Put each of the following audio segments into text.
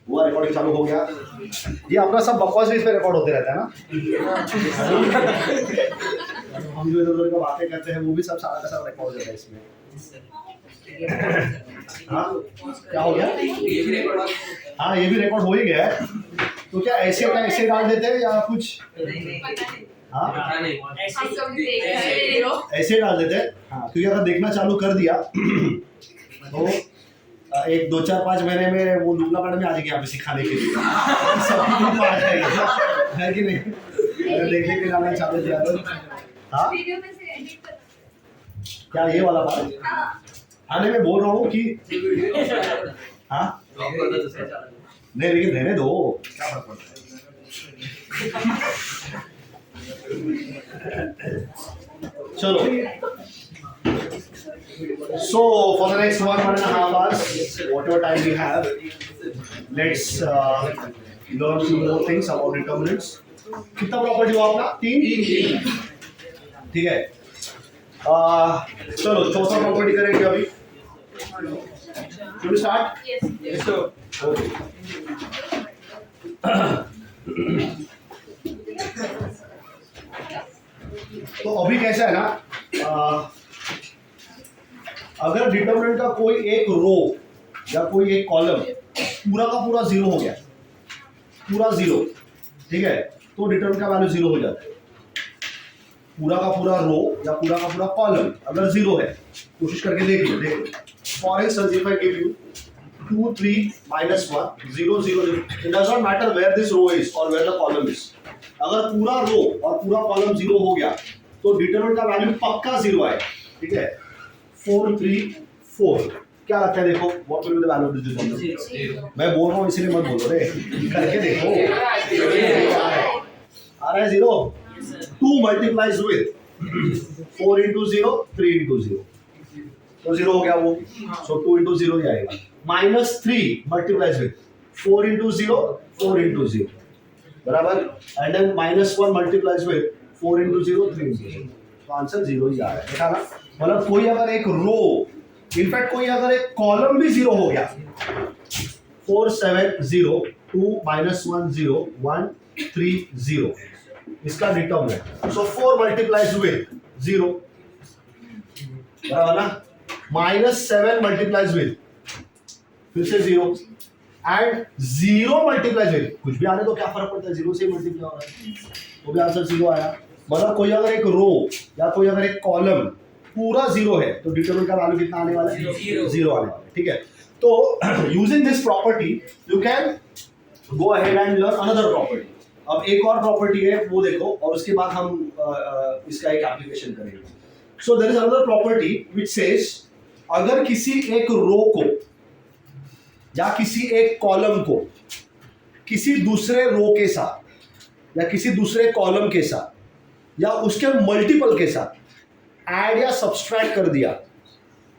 हुआ, रिकॉर्डिंग चालू हो गया। ये अपना सब बकवास भी इस पे रिकॉर्ड होते रहता है ना। हम जो इधर उधर का बातें करते हैं वो भी सब सारा का सारा रिकॉर्ड हो जाता है इसमें। हाँ क्या हो गया? हाँ ये भी रिकॉर्ड हो ही गया है। तो क्या ऐसे का ऐसे डाल देते हैं या कुछ? हाँ ऐसे डाल देते हैं। हाँ क्योंकि अगर देखना चालू कर दिया तो एक 2-4-5 महीने में वो लुगला मैडम आ जाएगी यहाँ पे सिखाने के लिए। सब आ जाएगा है कि नहीं? अगर देखने के डालना चालू किया तो हाँ क्या ये वाला बात? हाँ नहीं मैं बोल रहा हूँ कि हाँ नहीं लेकिन रहने दो, क्या फर्क पड़ता है। चलो so for the next 1.5 hours whatever time we have let's learn few more things about determinants. कितना प्रॉपर्टी हुआ अपना? 3 ठीक है। चलो चौथा प्रॉपर्टी करेंगे अभी। Should we start? Yes sir. Okay. तो अभी कैसा है ना, अगर डिटरमिनेंट का कोई एक रो या कोई एक कॉलम पूरा का पूरा जीरो हो गया, पूरा जीरो, ठीक है, तो डिटरमिनेंट का वैल्यू जीरो हो जाता है। पूरा का पूरा रो या पूरा का पूरा कॉलम अगर जीरो है, कोशिश करके देख लो, देखो for instance if I give you 2 3 -1 0 0 0, it does not matter where this row is और वेयर द कॉलम इज। अगर पूरा रो और पूरा कॉलम जीरो हो गया तो डिटरमिनेंट का वैल्यू पक्का जीरो आए, ठीक है। 4 3 4 क्या आता है देखो, what will be the value of this determinant? मैं बोल रहा हूं इसलिए मत बोलो रे, करके देखो आ रहा है zero. 2 multiplies with 4 into 0 3 into 0, तो जीरो हो गया वो, सो 2 into 0 ही आएगा। -3 मल्टीप्लाइज विद 4 into 0 4 into 0 बराबर, and then -1 multiplies with 4 into 0 3 into 0, तो आंसर जीरो ही आ रहा है। देखा ना, मतलब कोई अगर एक रो, इनफैक्ट कोई अगर एक कॉलम भी जीरो हो गया, 4 7 0 2 -1 0 1 3 0, इसका डिटरमिनेंट, सो 4 मल्टीप्लाइज विद 0 बराबर ना, -7 मल्टीप्लाइज विद फिर से 0 एंड 0 मल्टीप्लाइज विद कुछ भी आने तो क्या फर्क पड़ता है, 0 से मल्टीप्लाई हो रहा है तो भी आंसर 0 आया। मतलब कोई अगर एक रो या कोई अगर एक कॉलम पूरा 0 है तो डिटरमिनेंट का वैल्यू कितना आने वाला है? 0 आने वाला है, ठीक है। तो using this property you can go ahead and learn another property. अब एक और प्रॉपर्टी है वो देखो, और उसके बाद हम इसका एक एप्लीकेशन करेंगे। So there is another property which says अगर किसी एक रो को या किसी एक कॉलम को किसी दूसरे रो के साथ या किसी दूसरे कॉलम के साथ या उसके मल्टीपल के साथ ऐड या सब्सट्रैक्ट कर दिया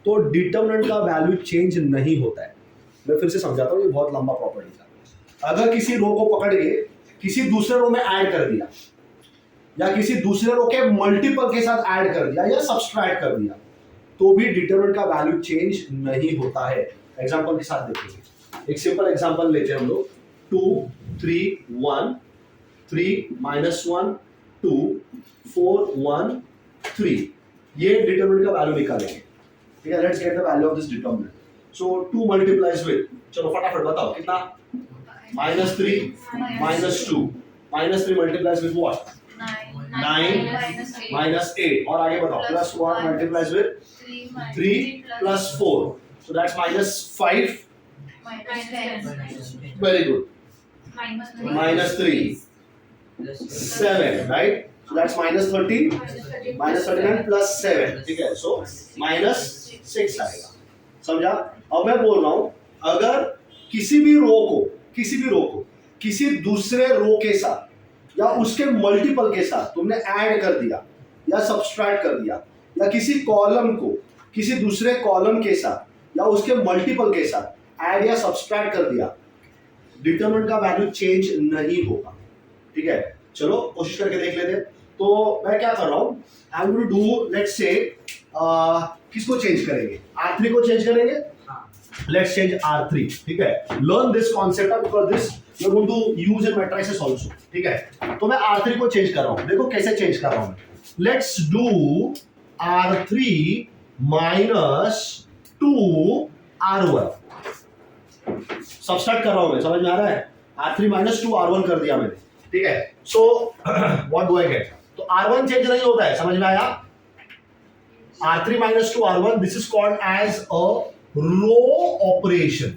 तो डिटरमिनेंट का वैल्यू चेंज नहीं होता है। मैं फिर से समझाता हूँ, ये बहुत लंबा प्रॉपर्टी था। अगर किसी रो को पकड़ के किसी दूसरे रो में ऐड कर दिया या किसी दूसरे रो के मल्टीपल के साथ ऐड कर दिया या सब्सट्रैक्ट कर दिया तो भी डिटरमिनेंट का वैल्यू चेंज नहीं होता है। एग्जांपल के साथ देखेंगे, एक सिंपल एग्जांपल लेते हैं हम लोग। 2 3 1 3 -1 2 4 1 3, ये डिटरमिनेंट का वैल्यू निकालेंगे, ठीक है। Let's get the value of this determinant. So 2 multiplies with, चलो फटाफट बताओ कितना? -3 -2 -3 मल्टीप्लाइज विद व्हाट? 9 -8, और आगे बताओ +1 multiplies with 3 +4, so that's -5, very good, -3 7, right, so that's -13 -39 +7, ठीक है, so -6 आएगा। समझा? अब मैं बोल रहा हूं अगर किसी भी रो को किसी दूसरे रो के साथ या उसके मल्टीपल के साथ तुमने ऐड कर दिया या सब्सट्रैक्ट कर दिया या किसी कॉलम को किसी दूसरे कॉलम के साथ या उसके मल्टीपल के साथ ऐड या सब्सट्रैक्ट कर दिया, डिटरमिनेंट का वैल्यू चेंज नहीं होगा, ठीक है। चलो कोशिश करके देख लेते हैं। तो मैं क्या कर रहा हूं, I am going to do, let's say किसको चेंज करेंगे? R3 को चेंज करेंगे, Let's change R3. ठीक है, learn this concept because this you are going to use in matrices also. ठीक है, तो मैं R3 को चेंज कर रहा हूं, देखो कैसे चेंज कर रहा हूं मैं. Let's do R3 minus 2R1. Subtract कर रहा हूं मैं, समझ में आ रहा है? R3 minus 2R1 कर दिया मैंने. ठीक है, so what do I get? तो R1 चेंज नहीं होता है, समझ में आया? R3 minus 2R1, this is called as a row operation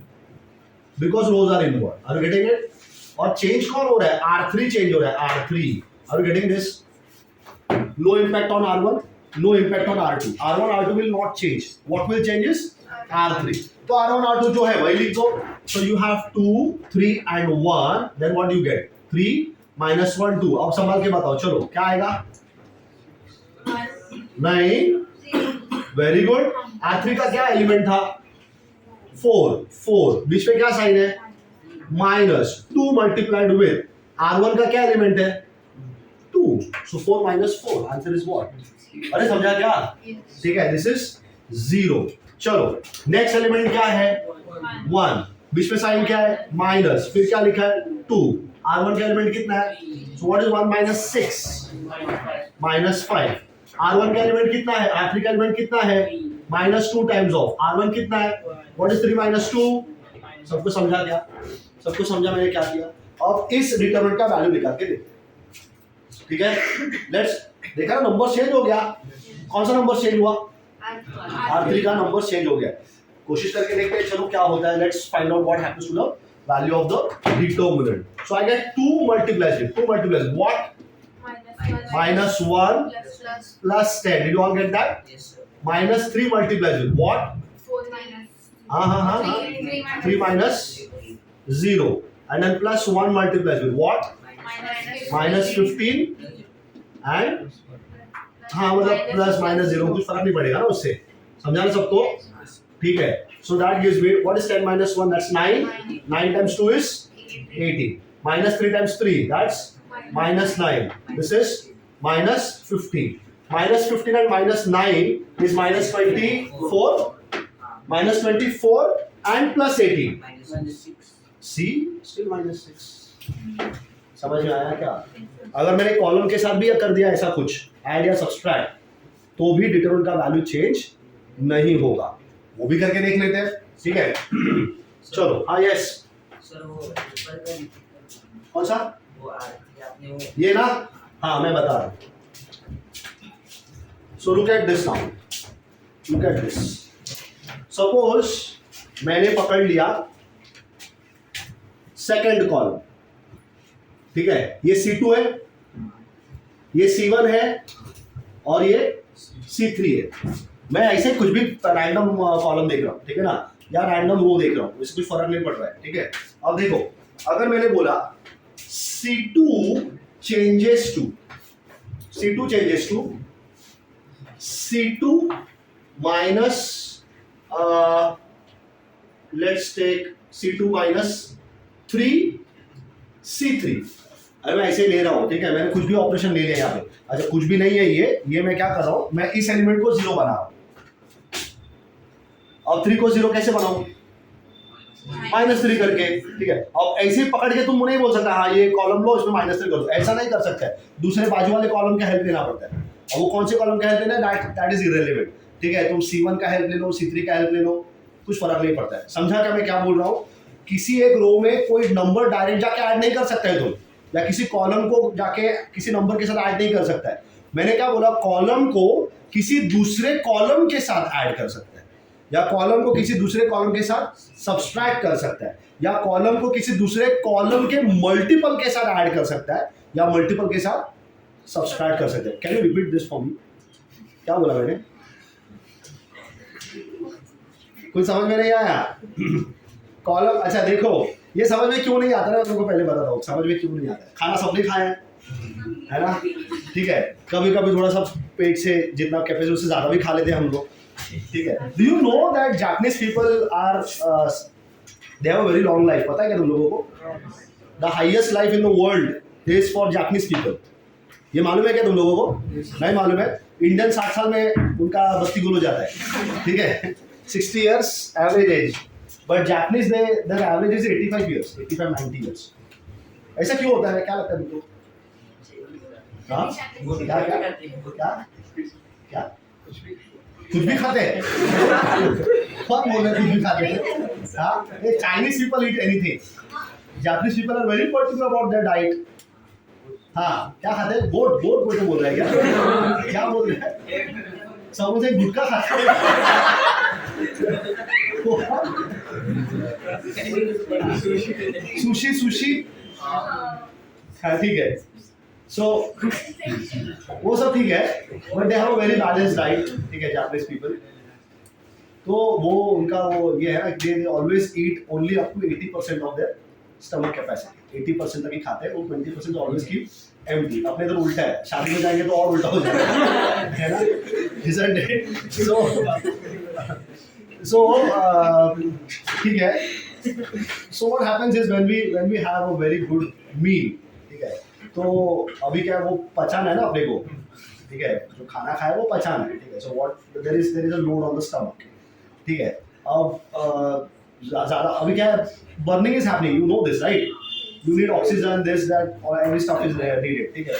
because rows are involved. Are you getting it? और चेंज कौन हो रहा है? R3 चेंज हो रहा है. R3. Are you getting this? No impact on R1, no impact on R2. R1, R2 will not change. What will change is R3. तो R1, R2 जो है वही लिख दो. So you have 2, 3 and 1. Then what do you get? 3 minus 1, 2. अब संभाल के बताओ, चलो क्या आएगा? 9. Very good. R3 का क्या एलिमेंट था? 4. बीच में क्या साइन है? माइनस. 2 मल्टीप्लाइड विद R1 का क्या एलिमेंट है? 2. So 4 minus 4. Answer is what? अरे समझा क्या? ठीक है, दिस इज 0. चलो नेक्स्ट एलिमेंट क्या है? 1. बीच में साइन क्या है? माइनस. फिर क्या लिखा है? 2. R1 का एलिमेंट कितना है? So what is 1 minus 6? minus 5. R1 का एलिमेंट कितना है? R3 का एलिमेंट कितना है? minus 2 times of R1 कितना है? What is 3 minus 2? सबको समझा क्या? सबको समझा मैंने क्या किया? अब इस डिटरमिनेंट का वैल्यू निकाल के देखते हैं. ठीक है, लेट्स. देखा ना, नंबर चेंज हो गया. कौन सा नंबर चेंज हुआ? R3 का नंबर चेंज हो गया. कोशिश करके देखते हैं, चलो क्या होता है. Let's find out what happens to the value of the determinant. So I get 2 multiplies what? minus 1 plus 10. Did you all get that? Yes, sir. Minus 3 multiplies with what? 4 minus. हाँ. 3 minus 0. And then plus 1 multiplies with what? Minus 15. And हाँ मतलब plus minus 0 कुछ फर्क नहीं पड़ेगा ना उससे. समझा ना सबको? ठीक है. So that gives me what is 10 minus 1? That's 9. 9 times 2 is 18. Minus 3 times 3, that's minus 9. This is minus 15. Minus 15 and minus 9 is minus 24. Minus 24 and plus 18. Minus 6. See, still minus 6. समझ में आया क्या? अगर मैंने कॉलम के साथ भी कर दिया ऐसा कुछ ऐड या सब्सट्रैक्ट, तो भी डिटरमिनेंट का वैल्यू चेंज नहीं होगा. वो भी करके देख लेते हैं. ठीक है, चलो. हाँ यस. सर वो ऊपर का कौन सा? वो आपने वो ये ना. हाँ मैं बता रहा हूँ. So look at this now. Look at this. Suppose मैंने पकड़ लिया सेकंड कॉलम. ठीक है, ये C2 है, ये C1 है और ये C3 है. मैं ऐसे कुछ भी रैंडम कॉलम देख रहा हूँ. ठीक है ना, या रैंडम रो देख रहा हूँ, इससे कुछ फर्क नहीं पड़ रहा है. ठीक है, अब देखो, अगर मैंने बोला C2 changes to C2 minus let's take C2 minus 3 C3. अरे मैं ऐसे ले रहा हूँ. ठीक है, मैंने कुछ भी ऑपरेशन ले लिया यहाँ पे. अच्छा कुछ भी नहीं है ये मैं क्या कर रहा हूँ, मैं इस एलिमेंट को 0 बना रहा हूँ. अब 3 को 0 कैसे बनाऊं? -3 करके. ठीक है, अब ऐसे पकड़ के तुम नहीं बोल सकता हाँ ये कॉलम लो इसमें -3 कर दो. ऐसा नहीं कर सकता है. दूसरे बाजू वाले कॉलम का हेल्प लेना पड़ता है. अब वो कौन से कॉलम का हेल्प लेना है, दैट इज इररिलेवेंट. ठीक है, तुम C1 का हेल्प ले लो, C3 का हेल्प ले लो, कुछ फर्क नहीं पड़ता है. समझा क्या मैं क्या बोल रहा हूँ? किसी एक रो में कोई नंबर डायरेक्ट जाके ऐड नहीं कर सकता है तुम, या किसी कॉलम को जाके किसी नंबर के साथ ऐड नहीं कर सकता है. मैंने क्या बोला, कॉलम को किसी दूसरे कॉलम के साथ ऐड कर सकता है, या कॉलम को किसी दूसरे कॉलम के साथ सब्सट्रैक्ट कर सकता है, या कॉलम को किसी दूसरे कॉलम के मल्टीपल के साथ ऐड कर सकता है, या मल्टीपल के साथ सब्सट्रैक्ट कर सकता है. Can you repeat this for me? क्या बोला मैंने? कुछ समझ में नहीं आया? कॉलम. अच्छा देखो, ये समझ में क्यों नहीं आता है, मैं तुमको पहले बताता हूँ समझ में क्यों नहीं आता है. खाना सबने खाया है ना? ठीक है, कभी कभी थोड़ा सा पेट से जितना कैपेसिटी उससे ज्यादा भी खा लेते हैं हम लोग. ठीक है. Do you know that Japanese people are they have a very long life? पता है क्या तुम लोगों को? The highest life in the world is for Japanese people. ये मालूम है क्या तुम लोगों को? नहीं मालूम है. इंडियन 60 साल में उनका बत्ती गुल हो जाता है. ठीक है, 60 years average age. But Japanese there average is 85 years, 85-90 years. ऐसा क्यों होता है, क्या लगता है तुमको? हाँ क्या क्या क्या क्या कुछ भी खाते हैं? बहुत बोल रहे कुछ भी खाते हैं। हाँ, Chinese people eat anything, Japanese people are very particular about their diet. हाँ, क्या खाते हैं? गोट गोट कोई तो बोल रहा है क्या? क्या बोल रहे हैं? सब मुझे गुटखा खाते हैं. सुशी सुशी हाँ ठीक है. सो वो सब ठीक है, but they have a very balanced diet. ठीक है, जापानीज पीपल. तो वो उनका वो ये है ना, they always eat only up to 80% of their stomach capacity. 80% तक ही खाते हैं, वो 20% ऑलवेज कीप एम्प्टी. अपने इधर उल्टा है, शादी में जाएंगे तो और उल्टा हो जाएगा, है ना? Isn't it? So ठीक है. So what happens is when we have a very good meal, ठीक है, तो अभी क्या वो पचान है ना अपने को, ठीक है, जो खाना खाए वो पचान है, ठीक है. So what there is a load on the stomach, ठीक है. अब ज़्यादा अभी क्या है, burning is happening, you know this right? You need oxygen, this that, or every stuff is needed, ठीक है.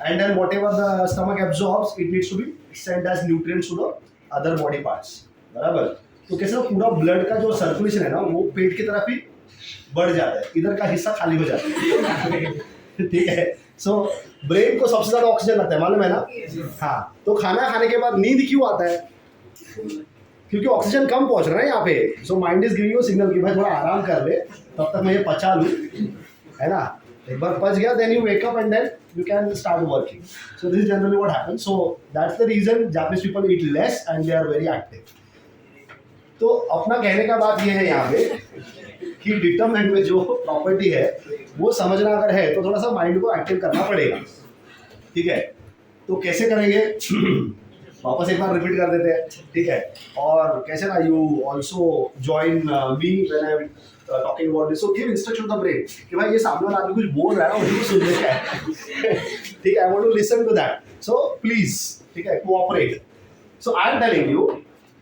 And then whatever the stomach absorbs, it needs to be sent as nutrients to the other body parts, बराबर. तो कैसे पूरा blood का जो circulation है ना, वो पेट की तरफ ही बढ़ जाता है, इधर का हिस्सा खाली हो जाता है. ठीक है. सो ब्रेन को सबसे ज्यादा ऑक्सीजन लगता है, मालूम है ना? हाँ. तो खाना खाने के बाद नींद क्यों आता है? क्योंकि ऑक्सीजन कम पहुंच रहा है यहाँ पे. So mind is giving you signal कि भाई थोड़ा आराम कर ले, तब तक मैं ये पचा लूँ, है ना? एक बार पच गया, then you wake up and then you can start working. So this is generally what happens. So that's the reason Japanese people eat less and they are very active. तो अपना कहने का बात ये है यहाँ पे कि डिटरमिनेंट में जो प्रॉपर्टी है वो समझना अगर है तो थोड़ा सा माइंड को एक्टिव करना पड़ेगा. ठीक है, तो कैसे करेंगे वापस एक बार रिपीट कर देते हैं. ठीक है, और कैसे ना, you also join me when I am talking about this. So give instruction to the brain कि भाई ये सामने वाला आदमी कुछ बोल रहा है ना, मुझे सुनने का है. ठीक है, I want to listen to that. So please, ठीक है, cooperate. So I am telling you,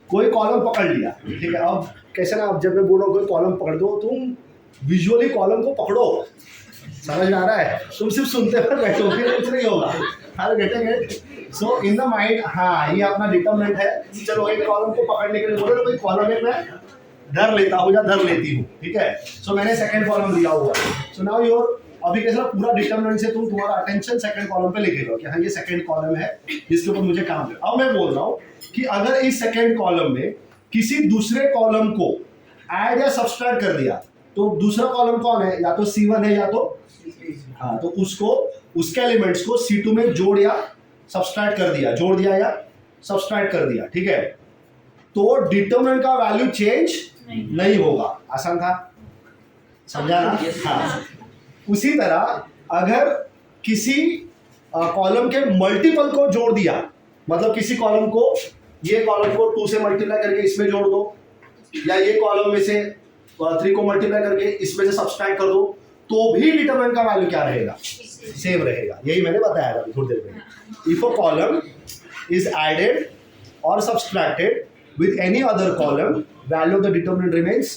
कोई कॉलम पकड़ लिया, ठीक है. अब कैसे ना, अब जब मैं बोल रहा हूँ कोई कॉलम पकड़ दो, तुम विजुअली कॉलम को पकड़ो. समझ में आ रहा है? तुम सिर्फ सुनते हुए बैठोगे, कुछ नहीं होगा. हाँ, getting it? So in the mind, हाँ ये अपना डिटरमिनेंट है. चलो एक कॉलम को पकड़ने के लिए बोलो तो कोई कॉलम है, मैं धर लेता हूँ या धर लेती हूँ. ठीक है, सो मैंने सेकंड कॉलम लिया हुआ. सो नाउ योर, अभी कैसा पूरा डिटरमिनेंट से तुम तुम्हारा अटेंशन सेकंड कॉलम पे लेके लो कि हाँ ये सेकंड कॉलम है जिसके ऊपर मुझे काम करना. अब मैं बोल रहा हूँ कि अगर इस सेकंड कॉलम में किसी दूसरे कॉलम को ऐड या सब्सट्रैक्ट कर दिया, तो दूसरा कॉलम कौन है? या तो C1 है या तो, हाँ, तो उसको, उसके एलिमेंट्स को C2 में जोड़ या सब्सट्रैक्ट कर दिया, जोड़ दिया या सब्सट्रैक्ट कर दिया. ठीक है, तो डिटरमिनेंट का वैल्यू चेंज नहीं होगा. आसान था, समझा ना? हाँ. उसी तरह अगर किसी कॉलम के मल्टीपल को जोड़ दिया, मतलब किसी कॉलम को, ये कॉलम को 2 से मल्टीप्लाई करके इसमें जोड़ दो, या ये कॉलम में से 3 को मल्टीप्लाई करके इसमें से सब्सट्रैक्ट कर दो, तो भी डिटरमिनेंट का वैल्यू क्या रहेगा? सेम रहेगा. यही मैंने बताया था थोड़ी देर पहले. If a column is added और subtracted with any other column, value of the determinant remains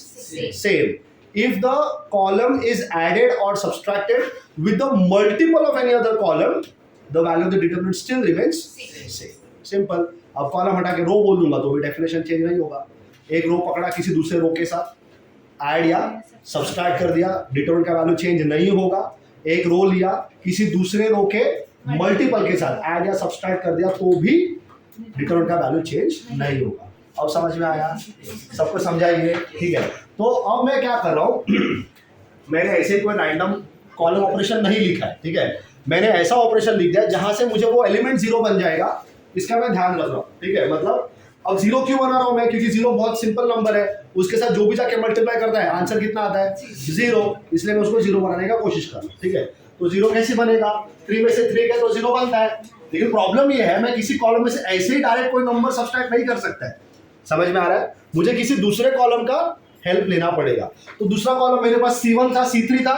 same. If the column is added or subtracted with the multiple of any other column, the value of the determinant still remains same. Simple. अब column हटा के रो बोल दूंगा तो भी definition change नहीं होगा. एक रो पकड़ा किसी दूसरे रो के साथ, ऐड या सब्सट्रैक्ट कर दिया, डिटरमिनेंट का वैल्यू चेंज नहीं होगा. एक रो लिया किसी दूसरे रो के मल्टीपल के साथ, ऐड या सब्सट्रैक्ट कर दिया, तो भी डिटरमिनेंट का वैल्यू चेंज नहीं होगा. अब समझ में आया? सबको समझाइए. ठीक है, तो अब मैं क्या कर रहा हूँ, मैंने ऐसे कोई रैंडम कॉलम ऑपरेशन नहीं लिखा है. ठीक है, मैंने ऐसा ऑपरेशन लिख दिया जहां से मुझे वो एलिमेंट 0 बन जाएगा. इसका मैं ध्यान रख रहा हूँ. ठीक है, मतलब अब 0 क्यों बना रहा हूँ मैं? क्योंकि 0 बहुत सिंपल नंबर है, उसके साथ जो भी जाके मल्टीप्लाई करता है आंसर कितना आता है? 0. इसलिए मैं उसको 0 बनाने का कोशिश कर रहा हूँ. ठीक है, तो 0 कैसे बनेगा? 3 में से 3 का तो 0 बनता है. लेकिन प्रॉब्लम ये है, मैं किसी कॉलम में से ऐसे ही डायरेक्ट कोई नंबर सब्सट्रैक्ट नहीं कर सकता है. समझ में आ रहा है? मुझे किसी दूसरे कॉलम का हेल्प लेना पड़ेगा. तो दूसरा कॉलम मेरे पास C1 था, C3 था.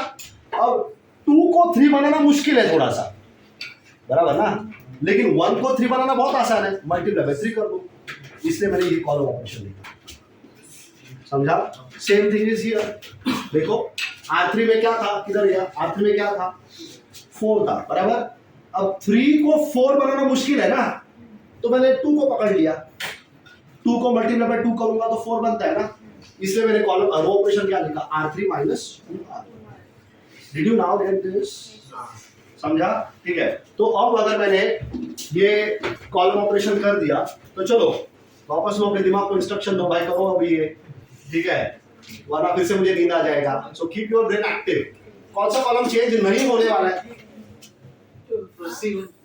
अब 2 को 3 बनाना मुश्किल है थोड़ा सा, बराबर ना? लेकिन 1 को 3 बनाना बहुत आसान है, मल्टीप्लाई बाय 3 कर दो. इसलिए मैंने ये कॉलम ऑपरेशन लिखा. समझा? Same thing is here. देखो R3 में क्या था, किधर गया, R3 में क्या था 4 था, बराबर। अब 3 को 4 बनाना मुश्किल है ना, तो मैंने 2 को पकड़ लिया, 2 को मल्टीप्लाई बाय 2 करूंगा तो 4 बनता है ना, इसलिए मैंने कॉलम रो ऑपरेशन क्या लिखा, R3 minus 2R। Did you now get this? समझा? ठीक है। तो अब अगर मैंने ये कॉलम ऑपरेशन कर दिया तो चलो वापस में अपने दिमाग को इंस्ट्रक्शन दो, भाई करो अभी ये, ठीक है, वरना फिर से मुझे नींद आ जाएगा। So keep your brain active. कौन सा कॉलम चेंज नहीं होने वाला है?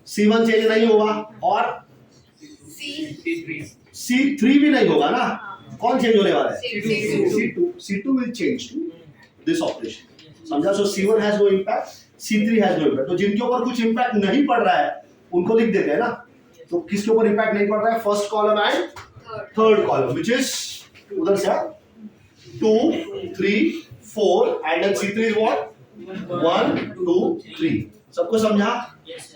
C1 चेंज नहीं होगा, और C3 भी नहीं होगा ना। कौन चेंज होने वाला है? C2 will change to this operation। समझा? सो C1 has no impact, C3 has no impact। तो जिनके ऊपर कुछ इम्पैक्ट नहीं पड़ रहा है उनको लिख देते हैं ना। तो किसके ऊपर इम्पैक्ट नहीं पड़ रहा है? First column and third column, which is उधर से 2 3 4 and then C3 is what? 1 2 3। सबको समझा?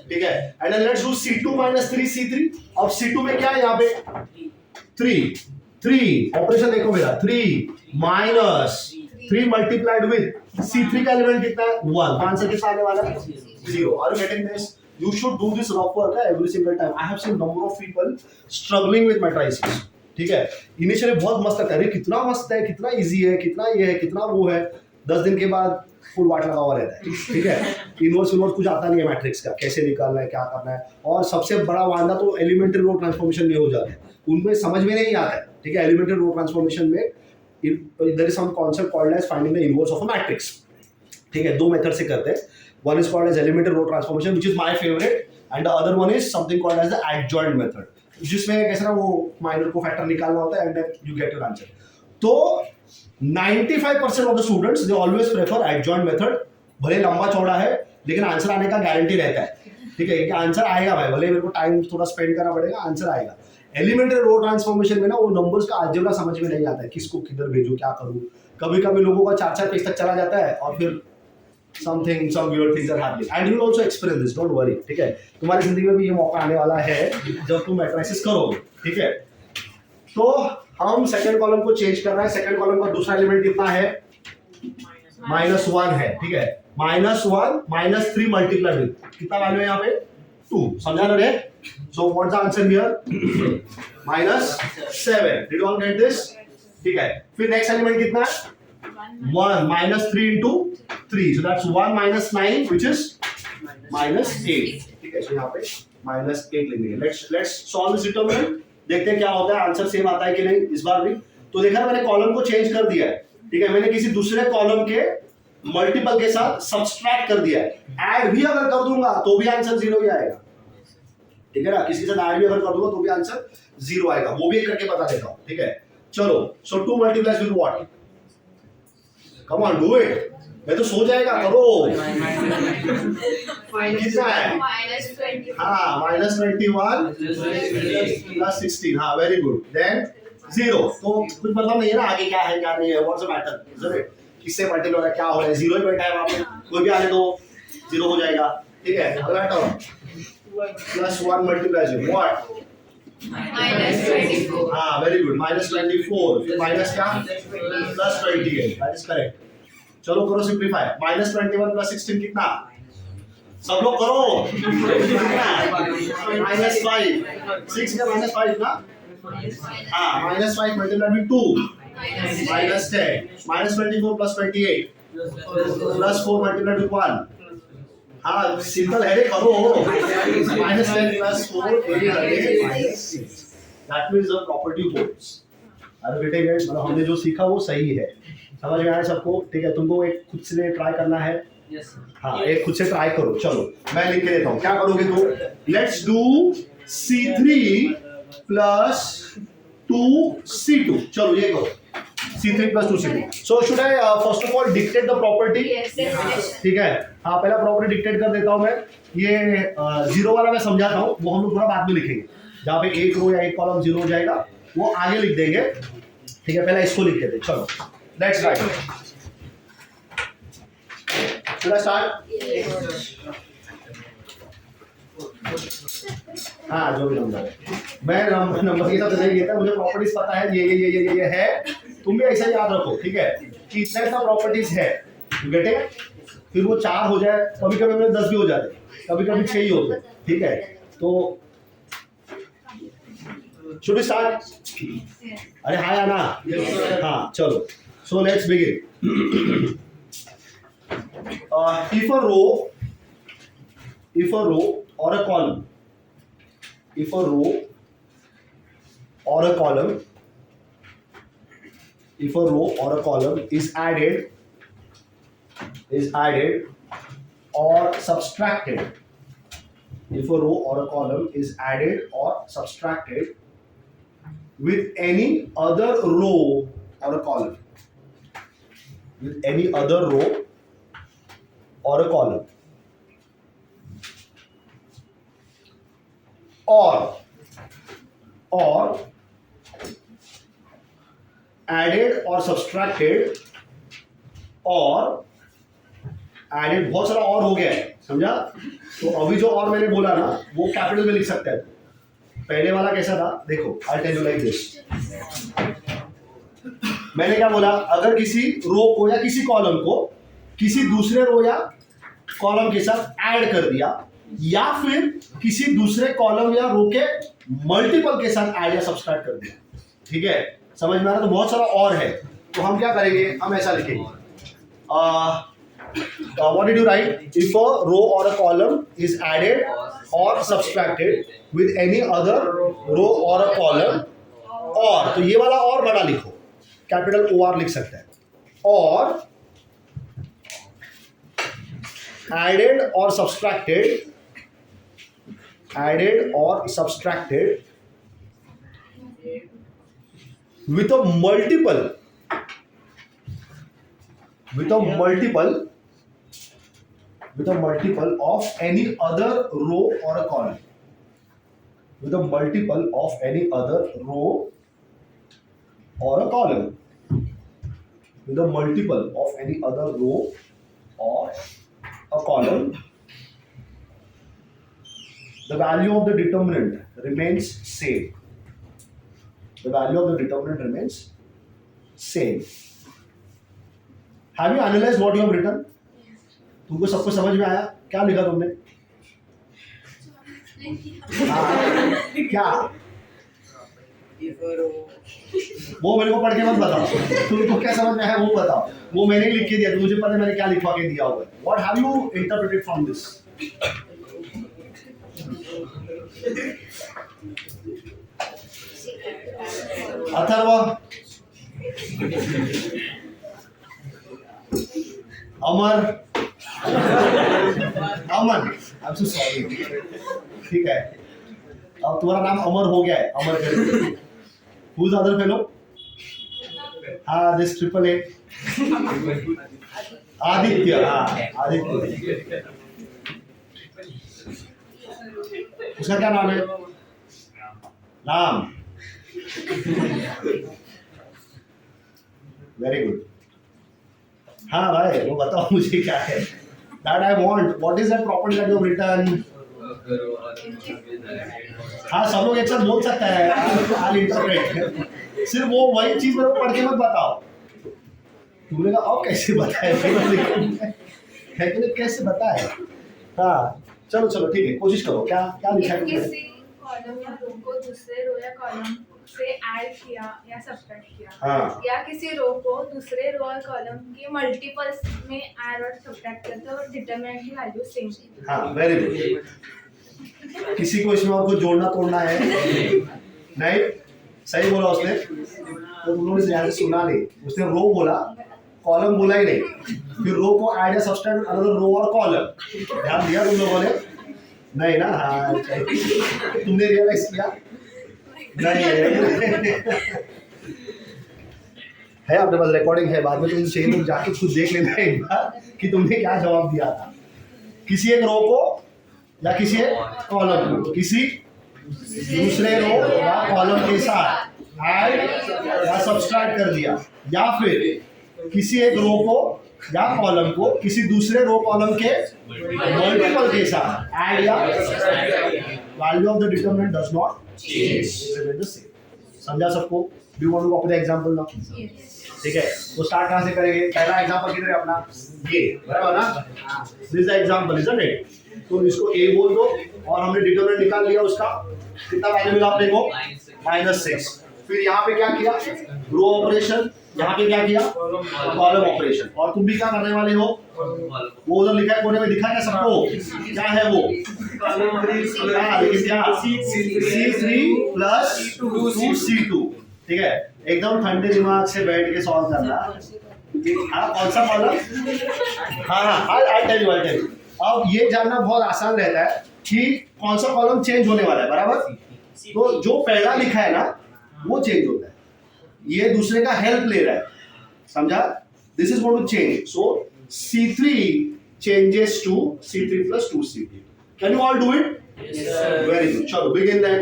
ठीक है। And then let's do C2 minus 3 C3। अब C2 में क्या है यहाँ पे? 3 ऑपरेशन देखो मेरा, 3 माइनस 3 मल्टीप्लाइड विद C3 का एलिमेंट कितना है? 1। आंसर कितना आने वाला है? 0। Are you getting this? You should do this rough work every single time. I have seen number of people struggling with matrices। ठीक है, इनिशियली बहुत मस्त लगता है, अरे कितना मस्त है, कितना इजी है, कितना ये है, कितना वो है। 10 दिन के बाद फुल वाट लगा हुआ रहता है। ठीक है, इनवर्स कुछ आता नहीं है मैट्रिक्स का, कैसे निकालना है, क्या करना है। और सबसे बड़ा वांदा तो एलिमेंट्री रो ट्रांसफॉर्मेशन में हो जाता है, उनमें समझ में नहीं आता है। ठीक है, एलिमेंट्री रो ट्रांसफॉर्मेशन में there is some concept called as finding the inverse of a matrix. ठीक है, 2 मेथड से करते हैं। One is called as elementary row transformation, which is my favorite, and the other one is something called as the adjoint method, जिसमें कैसे ना वो minor को फैक्टर निकालना होता है and then you get your answer। तो 95% of the students they always prefer adjoint method। भले लंबा चौड़ा है लेकिन आंसर आने का गारंटी रहता है। ठीक है, कि आंसर आएगा भाई, भले मेरे को टाइम थोड़ा स्पेंड करना पड़ेगा, आंसर आएगा। एलिमेंट्री रो ट्रांसफॉर्मेशन में ना वो नंबर्स का अलजेब्रा समझ में नहीं आता है, किसको किधर भेजूं, क्या करूं। कभी कभी लोगों का 4-4 पेज तक चला जाता है और फिर some weird things are happening, and you will also experience this, don't worry। ठीक है, तुम्हारी जिंदगी में भी ये मौका आने वाला है जब तुम मैट्रिसेस करोगे। ठीक है, तो हम सेकंड कॉलम को चेंज कर रहे हैं। सेकंड कॉलम का दूसरा एलिमेंट कितना है? -1 है। ठीक है, -1 माइनस 3 मल्टीप्लाई विद कितना वैल्यू है यहाँ पे? 2। समझा ना रे? So what's the answer here? -7। Did you all get this? ठीक है, फिर नेक्स्ट एलिमेंट कितना है? 1 minus 3 into 3, so that's 1 minus 9, which is -8। ठीक है, so यहाँ पे -8 लिखेंगे। Let's solve this determinant, देखते हैं क्या होता है, आंसर सेम आता है कि नहीं इस बार भी। तो देखा मैंने कॉलम को चेंज कर दिया है। ठीक है, मैंने किसी दूसरे कॉलम के मल्टीपल के साथ सब्सट्रैक्ट कर दिया है। ऐड भी अगर कर दूंगा तो भी आंसर 0 ही आएगा। ठीक है ना, किसी के साथ ऐड भी अगर कर दूंगा तो भी आंसर 0 आएगा। वो भी करके बता देता हूँ। ठीक है, चलो। सो 2 multiplies with what? Come on, do it। मैं तो सो जाएगा, करो। कितना है? हाँ, -21 प्लस 16। हाँ, वेरी गुड। देन 0। तो कुछ मतलब नहीं है ना आगे क्या है क्या नहीं है, व्हाट्स द मैटर। किससे मल्टीप्लाई हो रहा है, क्या हो रहा है, 0 ही बैठा है वहां पे, कोई भी आने दो 0 हो जाएगा। ठीक है, अगला टर्म +1 मल्टीप्लाई विद व्हाट? -24। हाँ, वेरी गुड। -24 फिर माइनस क्या? +28। That is correct. चलो करो सिंप्लीफाई। -21 प्लस 16 कितना? सब लोग करो। -5। 6 का -5 ना? हाँ, -5 multiply with 2 -10। -24 plus 28 +4 multiply with 1। हाँ, सिंपल है रे, करो। -10 plus 4 -6। That means the property holds. अरे बेटे गाइस, मतलब हमने जो सीखा वो सही है, समझ में आया सबको? ठीक है, तुमको एक खुद से ट्राई करना है। हाँ, एक खुद से ट्राई करो। चलो मैं लिख के देता हूँ, क्या करोगे तुम? Let's do C3 plus 2C2। चलो ये करो, C3 plus 2C2। So should I first of all dictate the property? ठीक है, हाँ, पहला प्रॉपर्टी डिक्टेट कर देता हूँ मैं। ये 0 वाला मैं समझाता हूँ, वो हम लोग थोड़ा बाद में लिखेंगे। जहाँ पे एक रो या एक कॉलम 0 हो जाएगा वो आगे लिख देंगे। ठीक है, पहले इसको लिख देते। चलो let's write. Should I start? हाँ, जो भी नंबर है, मैं नंबर के साथ नहीं लेता, मुझे प्रॉपर्टीज पता है। ये है, तुम भी ऐसा याद रखो, ठीक है, कि इतना इतना प्रॉपर्टीज है, गेट इट? फिर वो 4 हो जाए, कभी कभी मेरे 10 भी हो जाते, कभी कभी 6 ही होते, ठीक है? तो शुड वी स्टार्ट? अरे हाँ या ना? हाँ चलो, so let's begin. If a row or a column, if a row or a column, if a row or a column is added or subtracted, if a row or a column is added or subtracted with any other row or a column, with any other row or a column, or added or subtracted और added, बहुत सारा और हो गया है, समझा? तो अभी जो और मैंने बोला ना वो कैपिटल में लिख सकते हैं. पहले वाला कैसा था देखो, I tell you like this. मैंने क्या बोला, अगर किसी रो को या किसी कॉलम को किसी दूसरे रो या कॉलम के साथ ऐड कर दिया, या फिर किसी दूसरे कॉलम या रो के मल्टीपल के साथ ऐड या सब्सट्रैक्ट कर दिया, ठीक है? समझ में आ रहा? तो बहुत सारा और है, तो हम क्या करेंगे, हम ऐसा लिखेंगे. What did you write? If a row or a column is added or subtracted with any other row or a column, और तो ये वाला और बड़ा लिखो, कैपिटल OR लिख सकते हैं, और added or subtracted with a multiple of any other row or a column, with a multiple of any other row or a column, with a multiple of any other row or a column, the value of the determinant remains same. The value of the determinant remains same. Have you analyzed what you have written? तुमको सबको समझ में आया? क्या लिखा तुमने? क्या? वो मेरे को पढ़ के मत बताओ, तुमको क्या समझ में आया वो बताओ. वो मैंने ही लिख के दिया, तो मुझे पता है मैंने क्या लिखवा के दिया हुआ है. What have you interpreted from this? Atharva, Amar, Aman, I'm so sorry. ठीक है, अब तुम्हारा नाम अमर हो गया है, अमर करके. Who's the other fellow? हाँ, this triple A. आदित्य, हाँ, आदित्य. उसका क्या नाम है? राम. Very good. हाँ भाई, वो बताओ मुझे क्या है. That I want. What is that property that you have written? हाँ, सब लोग एक साथ बोल सकते हैं. I'll interpret. सिर्फ वो वही चीज मेरे को पढ़ के मत बताओ. तुमने कहा अब कैसे बताए? कैसे बताए? हाँ, चलो चलो ठीक है, कोशिश करो. क्या क्या लिखा है तुमने? किसी कॉलम या रो को दूसरे रो या कॉलम से ऐड किया या सब्ट्रैक्ट किया, हाँ. या किसी रो को दूसरे रो और कॉलम के मल्टीपल्स में ऐड और सब्ट्रैक्ट करते और डिटरमिनेंट की वैल्यू सेम. हाँ, वेरी गुड. किसी को इसमें और कुछ जोड़ना तोड़ना है? नहीं, सही बोला उसने. तो तुम लोगों ने ध्यान से सुना नहीं. उसने रो बोला, कॉलम बोला ही नहीं. फिर रो को ऐड या सब्ट्रैक्ट अनदर रो और कॉलम. ध्यान दिया तुम लोगों ने? नहीं ना? हाँ, तुमने रियलाइज किया? नहीं है, अपने पास रिकॉर्डिंग है, बाद में तुम चाहिए तो जाके खुद देख लेना एक बार कि तुमने क्या जवाब दिया था. किसी एक रो को या किसी एक कॉलम को किसी दूसरे रो या कॉलम के साथ ऐड या सब्ट्रैक्ट कर दिया, या फिर किसी एक रो को या कॉलम को किसी दूसरे रो कॉलम के मल्टीपल के साथ ऐड या value of the determinant does not change, it remain the same. समझा सबको? Do you want to copy the example now? ठीक है, तो स्टार्ट कहाँ से करेंगे? पहला एग्जांपल किधर है अपना? ये, बराबर ना? This is the example, isn't it? तो इसको ए बोल दो और हमने डिटरमिनेंट निकाल लिया उसका। कितना वैल्यू मिला अपने को? -6। फिर यहाँ पे क्या किया? Row operation. यहाँ पे क्या किया? Column operation. और तुम भी क्या करने वाले हो? वो उधर लिखा है कोने में, दिखा क्या सबको? क्या है वो? लेकिन क्या? C3 + 2C2। ठीक है, एकदम ठंडे दिमाग से बैठ के सॉल्व करना। हाँ, कौन सा कॉलम? हाँ, आई टेल यू। अब ये जानना बहुत आसान रहता है कि कौन सा कॉलम चेंज होने वाला है, बराबर? तो जो पहला लिखा है ना, वो चेंज होता है। ये दूसरे का हेल्प ले रहा है, समझा? This is going to change. So C3 changes to C3 + 2C2. Can you all do it? Yes, sir. Very good. चलो begin then.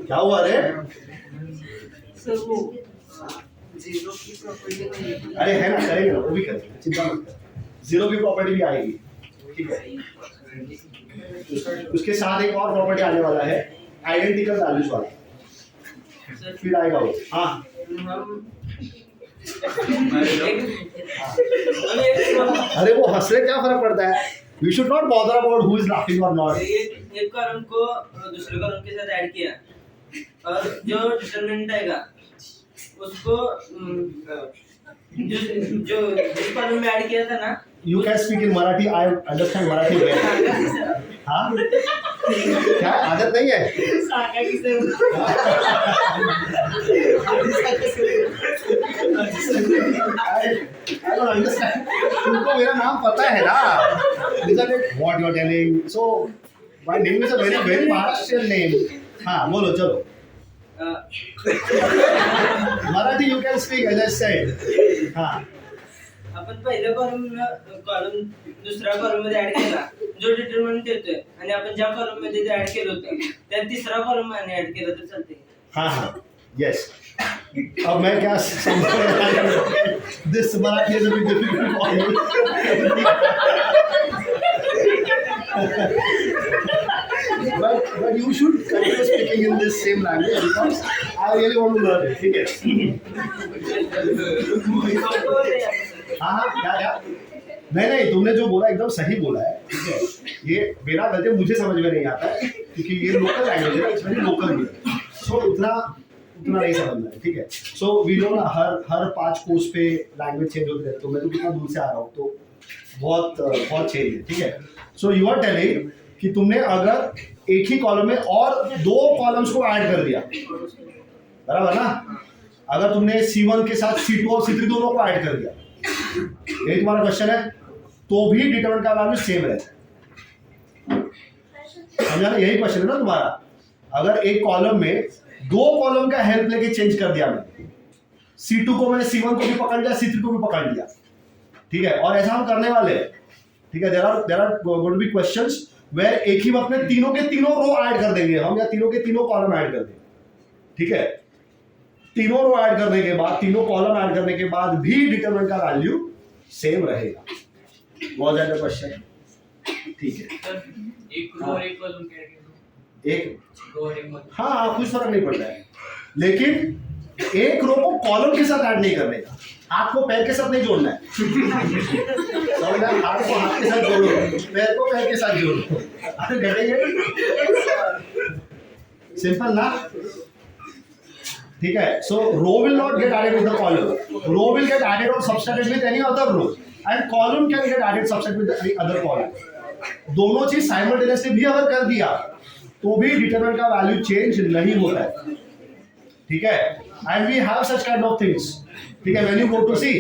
क्या हुआ रे? सर वो जीरो की प्रॉपर्टी नहीं। अरे है ना, करेंगे ना, वो भी करेंगे, चिंता मत कर। जीरो की प्रॉपर्टी भी आएगी, ठीक है? उसके साथ एक और प्रॉपर्टी आने वाला है, आइडेंटिकल वैल्यूज वाला। फिर आएगा वो। हाँ, अरे वो हंस रहे, क्या फर्क पड़ता है? We should not bother about who is laughing or not. एक कॉलम को दूसरे कॉलम के साथ ऐड किया और जो डिटरमिनेंट आएगा उसको जो जिस कॉलम में ऐड किया था ना। You can speak in Marathi. I understand Marathi well. हाँ? क्या आदत नहीं है? साका किसे? I don't understand. तुमको मेरा नाम पता है ना? Isn't it what you are telling? So my name is a very very Maharashtrian name. हाँ, बोलो चलो। Marathi you can speak as I said. हाँ। आपण पहिल्या कॉलम दुसऱ्या कॉलम मध्ये ऍड केला जो डिटरमिनंट येतोय आणि आपण ज्या कॉलम मध्ये ते ऍड केलं होतं त्या तिसरा कॉलम मध्ये ऍड केलं तर चालते। हाँ, यस। अब मैं क्या this Marathi is a bit difficult for you. But you should continue speaking in this same language because I really want to learn it. ठीक है? हाँ, क्या? नहीं, तुमने जो बोला एकदम सही बोला है, ठीक है? ये मेरा गलती, मुझे समझ में नहीं आता है क्योंकि ये लोकल लैंग्वेज है, इट्स वेरी लोकल भी। सो उतना नहीं समझना है, ठीक है? सो वी नो ना, हर 5 कोस पे लैंग्वेज चेंज होती रहती है। तो मैं तो कितना दूर से आ रहा हूँ, तो बहुत चेंज है, ठीक है? सो यू आर टेलिंग कि तुमने अगर एक ही कॉलम में और 2 कॉलम्स को ऐड कर दिया, बराबर ना? अगर तुमने C1 के साथ C2 और C3 दोनों को ऐड कर दिया, यही तुम्हारा क्वेश्चन है, तो भी डिटरमिनेंट का वैल्यू सेम रहता है। समझा ना? यही क्वेश्चन है ना तुम्हारा। अगर एक कॉलम में 2 कॉलम का हेल्प लेके चेंज कर दिया मैंने, C2 को मैंने C1 को भी पकड़ लिया, C3 को भी पकड़ लिया, ठीक है? और ऐसा हम करने वाले हैं, ठीक है? There are going to be questions where एक ही वक्त में तीनों के तीनों रो ऐड कर देंगे हम, या तीनों के तीनों कॉलम ऐड कर देंगे, ठीक है? तीनों रो ऐड करने के बाद, तीनों कॉलम ऐड करने के बाद भी डिटरमिनेंट का वैल्यू सेम रहेगा। बहुत ज्यादा क्वेश्चन, ठीक है? एक रो और एक कॉलम के एक रो और एक हाँ, कुछ फर्क नहीं पड़ता है, लेकिन एक रो को कॉलम के साथ ऐड नहीं करने का, हाथ को पैर के साथ नहीं जोड़ना है। समझना? हाथ को हाथ के साथ जोड़ो, पैर को पैर के साथ जोड़ो। अरे सिंपल ना? ठीक है? So row will not get added with the column, row will get added और subtracted with any other row, and column can get added subtracted with any other column. दोनों चीज साइमल्टेनियसली भी अगर कर दिया तो भी डिटरमिनेंट का वैल्यू चेंज नहीं होता है, ठीक है? And we have such kind of things, ठीक है? When you go to see,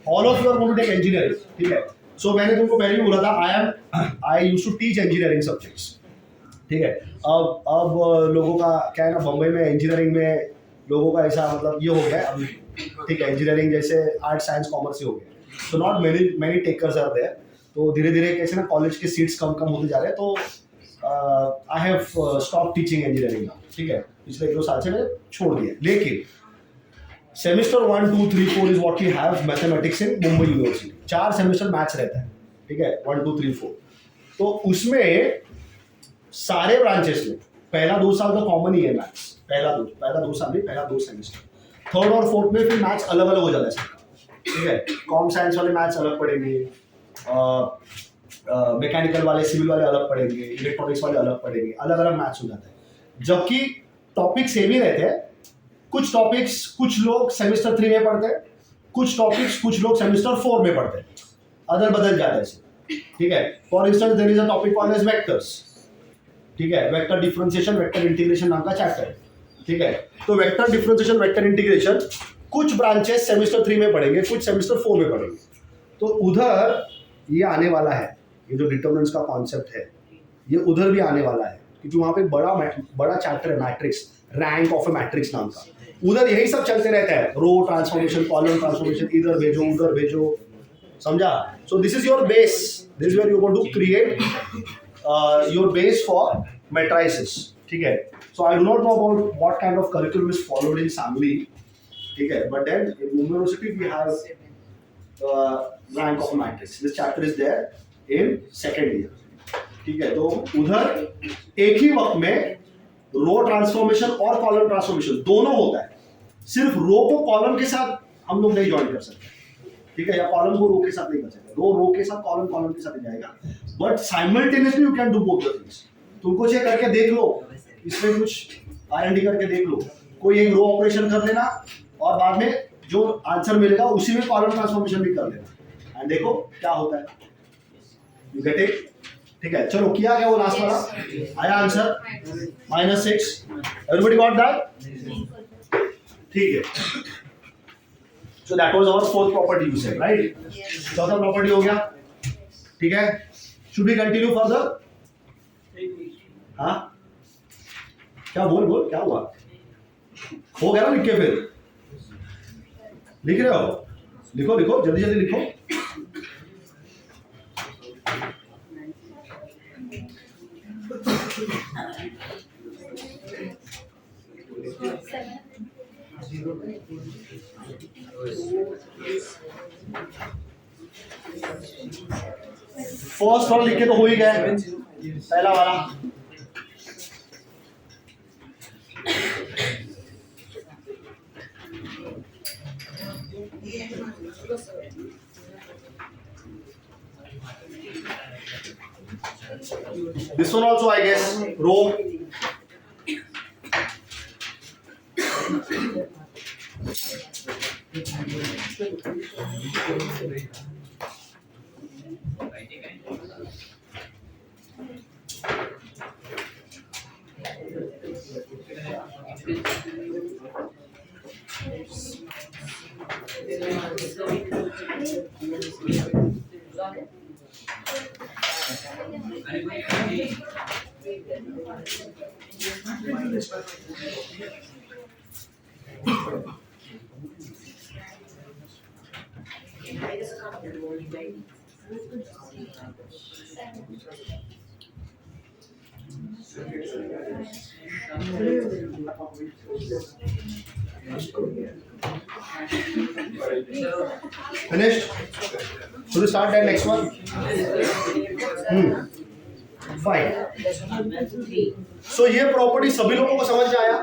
all of you are going to take engineering, ठीक है? सो मैंने तुमको पहले भी बोला था, I used to teach engineering subjects, ठीक है? अब लोगों का क्या है ना, बम्बई में इंजीनियरिंग में लोगों का ऐसा मतलब ये हो गया है अभी, ठीक है? इंजीनियरिंग जैसे आर्ट साइंस कॉमर्स ही हो गया, so not many takers are there. तो धीरे धीरे कैसे ना कॉलेज के सीट्स कम होते जा रहे हैं, तो I have stop teaching engineering, ठीक है? पिछले 1-2 साल से मैंने छोड़ दिया, लेकिन semester 1, 2, 3, 4 is what we have mathematics in Mumbai University. 4 semester maths रहता है, ठीक है? 1, 2, 3, 4। तो उसमें सारे ब्रांचेस में पहला 2 साल तो कॉमन ही है मैथ्स, पहला दो साल में, पहला 2 सेमेस्टर। थर्ड और फोर्थ में फिर मैथ्स अलग अलग हो जाता है सबका, ठीक है। कॉम साइंस वाले मैथ्स अलग पढ़ेंगे, मैकेनिकल वाले, सिविल वाले अलग पढ़ेंगे, इलेक्ट्रॉनिक्स वाले अलग पढ़ेंगे, अलग अलग मैथ्स हो जाता है। जबकि टॉपिक सेम ही रहते हैं, कुछ टॉपिक्स कुछ लोग सेमेस्टर 3 में पढ़ते हैं, कुछ टॉपिक्स कुछ लोग सेमेस्टर 4 में पढ़ते हैं, अदल बदल जाता है इसे, ठीक है। For instance there is a topic called as vectors, ठीक है, वेक्टर डिफरेंशिएशन वेक्टर इंटीग्रेशन नाम का चैप्टर है, ठीक है। तो वेक्टर डिफरेंशिएशन वेक्टर इंटीग्रेशन कुछ ब्रांचेस सेमेस्टर 3 में पढ़ेंगे, कुछ सेमेस्टर 4 में पढ़ेंगे। तो उधर ये आने वाला है, ये जो डिटरमिनेंट्स का कॉन्सेप्ट है ये उधर भी आने वाला है, क्योंकि वहां पे बड़ा चैप्टर है matrix, rank of A matrix नाम का। उधर यही सब चलते रहता है, रो ट्रांसफॉर्मेशन, कॉलम ट्रांसफॉर्मेशन, इधर भेजो उधर भेजो, समझा। So this is your base, this is where you want to create your base for matrices, ठीक है। So I do not know about what kind of curriculum is followed in सैमली, ठीक है, but then in Mumbai university we have rank of matrix, this chapter is there in second year, ठीक है। तो उधर एक ही वक्त में रो ट्रांसफॉर्मेशन और कॉलम ट्रांसफॉर्मेशन दोनों होता है। सिर्फ रो को कॉलम के साथ हम लोग नहीं ज्वाइन कर सकते, ठीक है, या कॉलम को रो के साथ नहीं कर सकते, रो के साथ, कॉलम के साथ जाएगा, but simultaneously you can do both the things. तुमको चेक करके देख लो, इसमें कुछ R&D करके देख लो, कोई एक रो ऑपरेशन कर लेना और बाद में जो आंसर मिलेगा उसी में कॉलम ट्रांसफॉर्मेशन भी कर लेना, एंड देखो क्या होता है, यू गेट इट, ठीक है। चलो किया गया वो लास्ट वाला, आया आंसर -6, एवरीबॉडी गॉट दैट, ठीक है। So that was our fourth property you said, right. चौथा प्रॉपर्टी हो गया, ठीक है। Should we continue further? हाँ, क्या बोल क्या हुआ? हो गया ना लिख के, फिर लिख रहे हो, लिखो जल्दी जल्दी लिखो। फर्स्ट वाला लिख के तो हो ही गया, पहला वाला। This one also, I guess, row. Finished? Should we start that next one? Fine. So ये प्रॉपर्टी सभी लोगों को समझ में आया?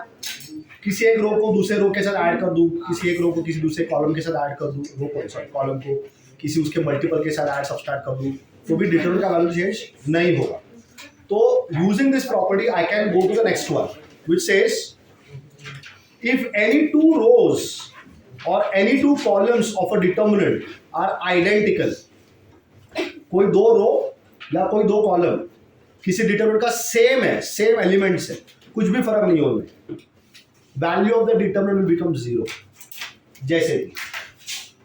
किसी एक रो को दूसरे रो के साथ ऐड कर दूं, किसी एक रो को किसी दूसरे कॉलम के साथ ऐड कर दूं, रो को सॉरी कॉलम को किसी उसके मल्टीपल के साथ ऐड सब्सट्रैक्ट कर दूं, तो भी डिटरमिनेंट का वैल्यू चेंज नहीं होगा। तो using this property I can go to the next one which says if any two rows or any two columns of a determinant are identical, कोई दो रो या कोई दो कॉलम किसी डिटरमिनेंट का सेम है, सेम एलिमेंट्स है, कुछ भी फर्क नहीं होगा, value of the determinant will become 0। जैसे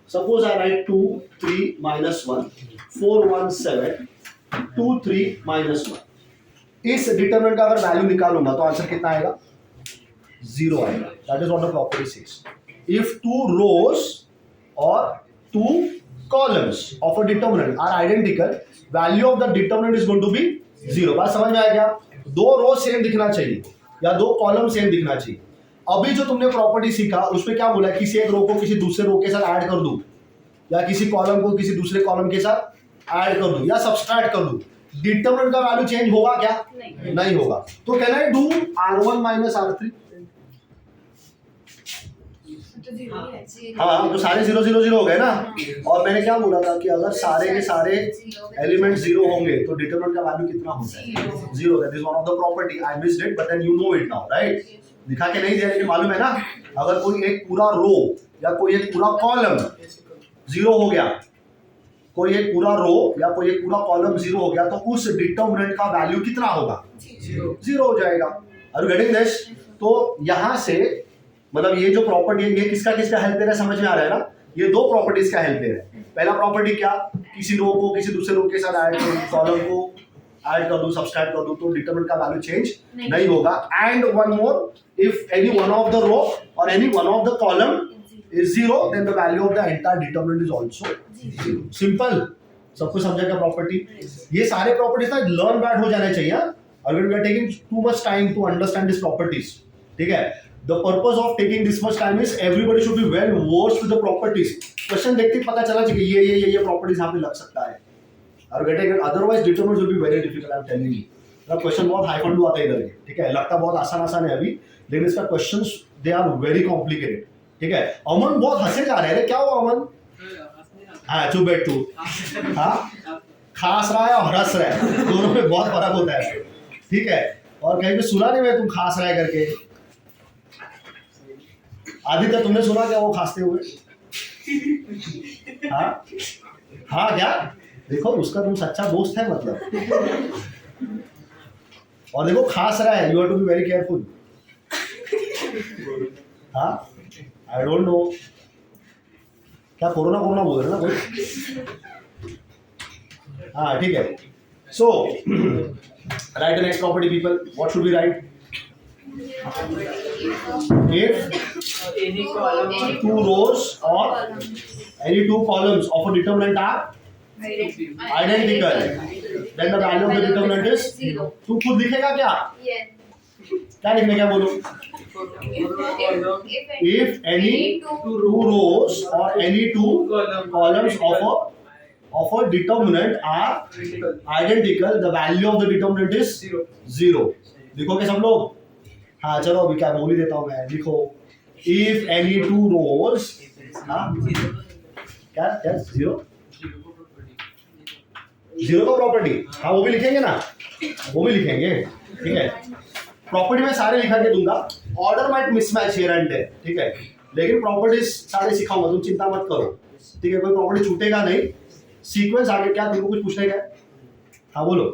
सपोज आई राइट 2 3 -1 4 1 7 2 3 -1, इस डिटरमिनेंट का अगर वैल्यू निकालूंगा तो आंसर कितना आएगा? 0 आएगा। That is what the property says. If two rows or two columns of a determinant are identical, value of the determinant is going to be 0. बात समझ में आया क्या? दो रो सेम दिखना चाहिए या दो कॉलम सेम दिखना चाहिए। अभी जो तुमने प्रॉपर्टी सीखा उसमें क्या बोला? किसी एक रो को किसी दूसरे रो के साथ ऐड कर दूं या किसी कॉलम को किसी दूसरे कॉलम के साथ ऐड कर दूं या सब्सट्रैक्ट कर दूं, डिटरमिनेंट का वैल्यू चेंज होगा क्या? नहीं। नहीं होगा। तो can I do R1 minus R3? तो जीरो ही है। हाँ, तो सारे 0 0 0 हो गए ना। और मैंने क्या बोला था कि अगर सारे के सारे एलिमेंट 0 होंगे तो डिटरमिनेंट का वैल्यू कितना होता है? 0। That is one of the property, I missed it but then you know it now, right? दिखा के नहीं दिया लेकिन मालूम है ना, अगर कोई एक पूरा रो या कोई एक पूरा कॉलम 0 हो गया, कोई एक पूरा रो या कोई एक पूरा कॉलम 0 हो गया, तो उस डिटरमिनेंट का वैल्यू कितना होगा? 0 हो जाएगा। Are you getting this? तो यहां से मतलब ये जो प्रॉपर्टी है ये किसका किसका हेल्प दे रहा है, समझ में आ रहा है ना? ये दो प्रॉपर्टीज का हेल्प दे रहा है। पहला प्रॉपर्टी क्या, किसी रो को किसी दूसरे रो के साथ ऐड कर, कॉलम को ऐड कर दूं, सब्सट्रैक्ट कर दूं, तो डिटरमिनेंट का वैल्यू चेंज नहीं होगा। And one more, if any one of the row और any one of the column is 0, then the value of the entire determinant is also 0. Simple. सबको समझेगा प्रॉपर्टी? ये सारे प्रॉपर्टीज ना लर्न बैड हो जाने चाहिए। अगर we are taking too much time to understand this properties, ठीक है? The purpose of taking this much time is everybody should be well versed with the properties. Question देखते ही पता चला कि ये प्रॉपर्टीज यहाँ पे लग सकता है। और getting otherwise determinant will be very difficult, I am telling you. मतलब क्वेश्चन बहुत हाई फंडू आता है इधर के, ठीक है? लगता बहुत आसान आसान है अभी, लेकिन इसका questions they are very complicated, ठीक है? अमन बहुत हंसे जा रहे हैं, क्या हुआ अमन? हाँ, चुप बैठ तू। हाँ, खास रहा है और हंस रहा है, दोनों में बहुत फर्क होता है, ठीक है? और कहीं पे सुना नहीं मैं तुम खास रहा है करके। आदित्य, तुमने सुना क्या वो खांसते हुए? हाँ हाँ, क्या? देखो उसका तुम सच्चा दोस्त है मतलब। और देखो खास रहा है, you have to be very careful. हाँ, आई डोंट नो क्या कोरोना कोरोना बोल रहे ना कोई। हाँ, ठीक है। So write the next property people, what should we write? इफ any column or two rows or any two columns of a determinant are identical, then the value of the determinant is 0. तू खुद लिखेगा क्या? क्या लिखने, क्या बोलो? If any two rows or any two columns of a determinant are identical, the value of the determinant is 0. लिखोगे सब लोग? हाँ चलो, अभी क्या बोल ही देता हूँ मैं, लिखो। If any two rows, हाँ क्या क्या 0 का प्रॉपर्टी, हाँ वो भी लिखेंगे ना, वो भी लिखेंगे, ठीक है? प्रॉपर्टी में सारे लिखा के दूंगा, order might mismatch here and there, ठीक है? लेकिन प्रॉपर्टीज सारे सिखाऊंगा, तुम चिंता मत करो, ठीक है? कोई प्रॉपर्टी छूटेगा नहीं। सीक्वेंस आगे क्या, तुमको कुछ पूछने का? हाँ बोलो।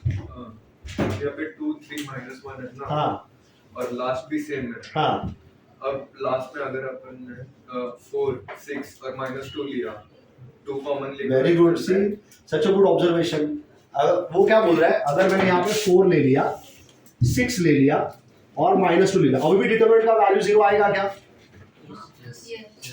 यहाँ पे 2 3 -1 है ना? हाँ, और लास्ट भी सेम है। हाँ, अब लास्ट में अगर अपन ने 4 6 और -2 लिया, 2 कॉमन लिया। Very good, see such a good observation. वो क्या बोल रहा है, अगर मैंने यहाँ पे 4 ले लिया, 6 ले लिया और -2 ले लिया, अभी भी डिटरमिनेंट का वैल्यू 0 आएगा क्या?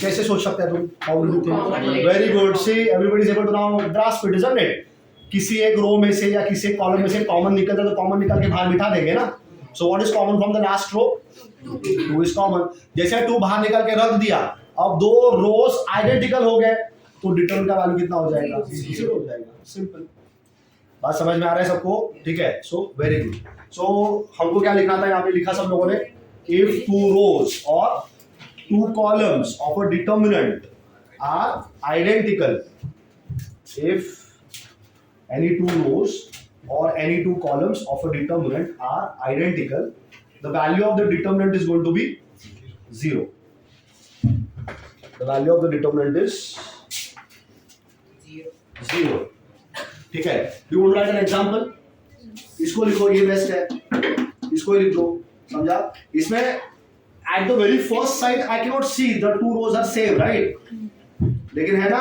कैसे सोच सकते हैं तुम? How do you think? Very good, see everybody is able to now grasp it, isn't it? किसी एक रो में से या किसी एक कॉलम में से कॉमन निकलता है तो कॉमन निकाल के बाहर बिठा देंगे ना। So what is common from the last row? 2 is common. जैसे 2 बाहर निकाल के रख दिया, अब 2 रोज आइडेंटिकल हो गए, तो डिटरमिनेंट का वैल्यू कितना हो जाएगा? 0 हो जाएगा। सिंपल बात समझ में आ रहा है सबको, ठीक है? So very good. सो हमको क्या लिखना था, यहाँ पे लिखा सब लोगों ने, इफ 2 रोज और 2 columns of a determinant are identical, if any 2 rows or any 2 columns of a determinant are identical, the value of the determinant is going to be 0. The value of the determinant is 0. ठीक है? Do you want to write an example? इसको लिखो, ये best है, इसको ही लिख दो, समझा? इसमें at the very first sight I cannot see the 2 rows are same, right? लेकिन है ना,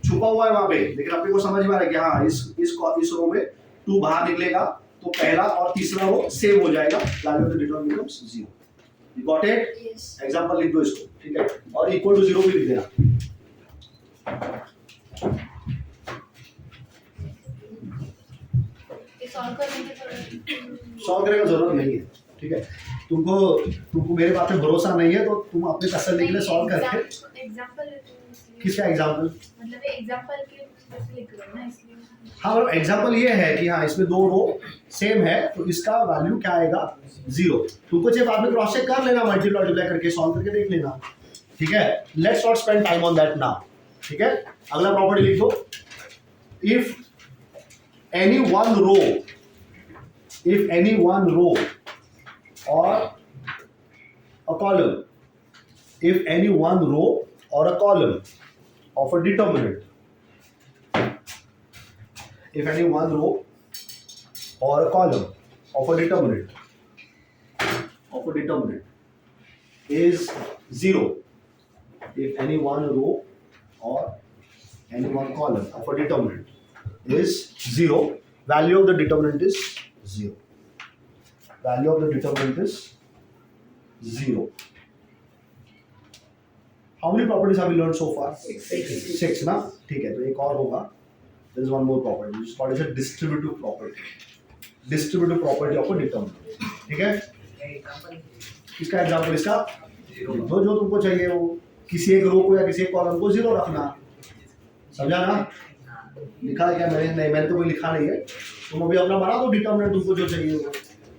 छुपा हुआ है वहां पे, लेकिन अपने को समझ में आ रहा है कि हाँ इस रो में 2 बाहर निकलेगा तो पहला और तीसरा रो सेम हो जाएगा, value of the determinant becomes 0. You got it? Example लिख दो इसको, ठीक है? और इक्वल टू 0 भी लिख देना। सॉल्व करने का जरूरत नहीं है, ठीक है? तुमको मेरे बात पे भरोसा नहीं है तो तुम अपने तसल्ली के लिए सॉल्व करके। एग्जांपल किसका एग्जांपल? मतलब एग्जांपल के लिख रहे हो ना, इसलिए हाँ मतलब एग्जाम्पल ये है कि हाँ इसमें दो रो सेम है तो इसका वैल्यू क्या आएगा 0। तुमको चाहिए बाद में क्रॉस चेक कर लेना, मल्टीप्लाई करके सॉल्व करके देख लेना, ठीक है। Let's not spend time on that now, ठीक है। अगला प्रॉपर्टी लिख दो, if any one row or a column, if any one row or a column of a determinant, if any one row or a column of a determinant is 0, if any one row or any one column of a determinant is 0, value of the determinant is 0. Value of the determinant is 0. How many properties have we learned so far? 6 ना, ठीक है। तो एक और होगा, there is one more property which is called as a distributive property. Distributive property of a determinant, ठीक है। इसका एग्जांपल इसका जो तुमको चाहिए वो किसी एक रो को या किसी एक कॉलम को 0 रखना, समझा ना? लिखा है क्या मैंने? नहीं, मैंने तो कोई लिखा नहीं है। तुम अभी अपना बना दो डिटर्मिनेंट तुमको जो चाहिए वो,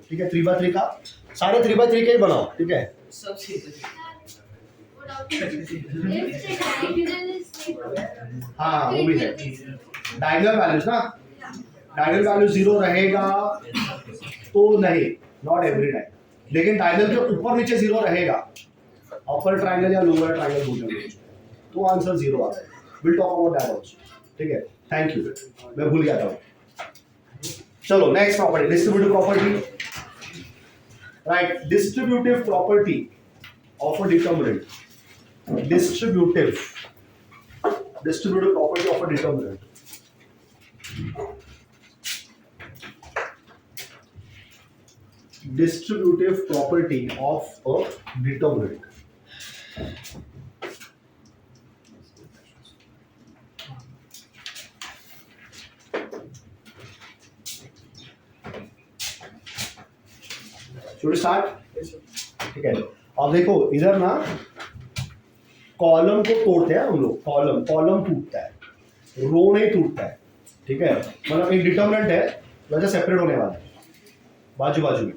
ठीक है। 3x3 का सारे 3x3 के ही बनाओ, ठीक है। सब सीधे हाँ वो भी है, डायगोनल वैल्यूज ना, डायगोनल वैल्यू 0 रहेगा तो नहीं, नॉट एवरी टाइम, लेकिन डायगोनल के ऊपर नीचे 0 रहेगा, अपर ट्रायंगल या लोअर ट्रायंगल बोलते तो आंसर 0 आता है। Will talk about that also, ठीक है। थैंक यू, मैं भूल गया था। चलो next property, distributive property, right. Distributive property of a determinant, distributive property of a determinant, distributive property of a determinant. Should we start? ठीक है। अब देखो इधर ना कॉलम को तोड़ते हैं हम लोग, कॉलम टूटता है, रो नहीं टूटता है, ठीक है। मतलब एक डिटरमिनेंट है वैसे सेपरेट होने वाला है बाजू बाजू में,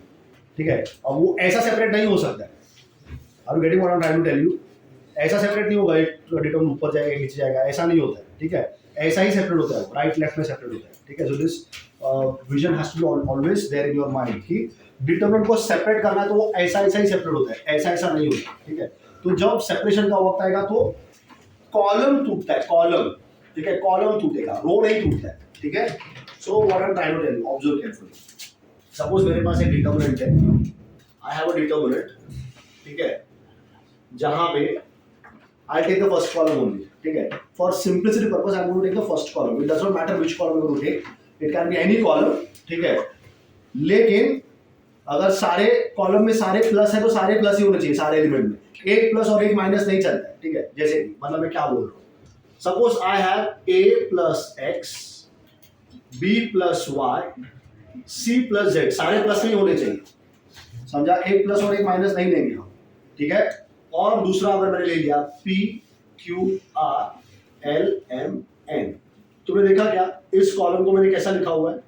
ठीक है। अब वो ऐसा सेपरेट नहीं हो सकता है। Are you getting what I am trying to tell you? ऐसा सेपरेट नहीं होगा, एक डिटरमिनेंट ऊपर जाएगा नीचे जाएगा, ऐसा नहीं होता है, ठीक है। ऐसा ही सेपरेट होता है, राइट लेफ्ट में सेपरेट होता है, ठीक है। So this vision has to be always there in your mind कि डिटरमिनेंट को सेपरेट करना है तो वो ऐसा ही सेपरेट होता है, ऐसा नहीं होता, ठीक है। तो जब सेपरेशन का वक्त आएगा तो कॉलम टूटता है, कॉलम, ठीक है, कॉलम टूटेगा, रो नहीं टूटता है, ठीक है। So what I am trying to tell you, observe carefully. Suppose मेरे पास एक डिटरमिनेंट है, आई हैव अ डिटरमिनेंट, ठीक है, जहां पे I take the first column only, ठीक है। For simplicity purpose I am going to take the first column, it does not matter which column you going to take, it can be any column, ठीक है। लेकिन अगर सारे column में सारे plus है तो सारे प्लस ही होने चाहिए, सारे एलिमेंट में एक प्लस और एक माइनस नहीं चलता है, ठीक है। जैसे मतलब मैं क्या बोल रहा हूँ, suppose I have a plus x, b plus y, c plus z, सारे प्लस नहीं होने चाहिए, समझा। एक प्लस और एक माइनस नहीं लेंगे हम, ठीक है। और दूसरा अगर मैंने ले लिया p q r l m n, तुमने देखा क्या इस कॉलम को मैंने कैसा लिखा हुआ है?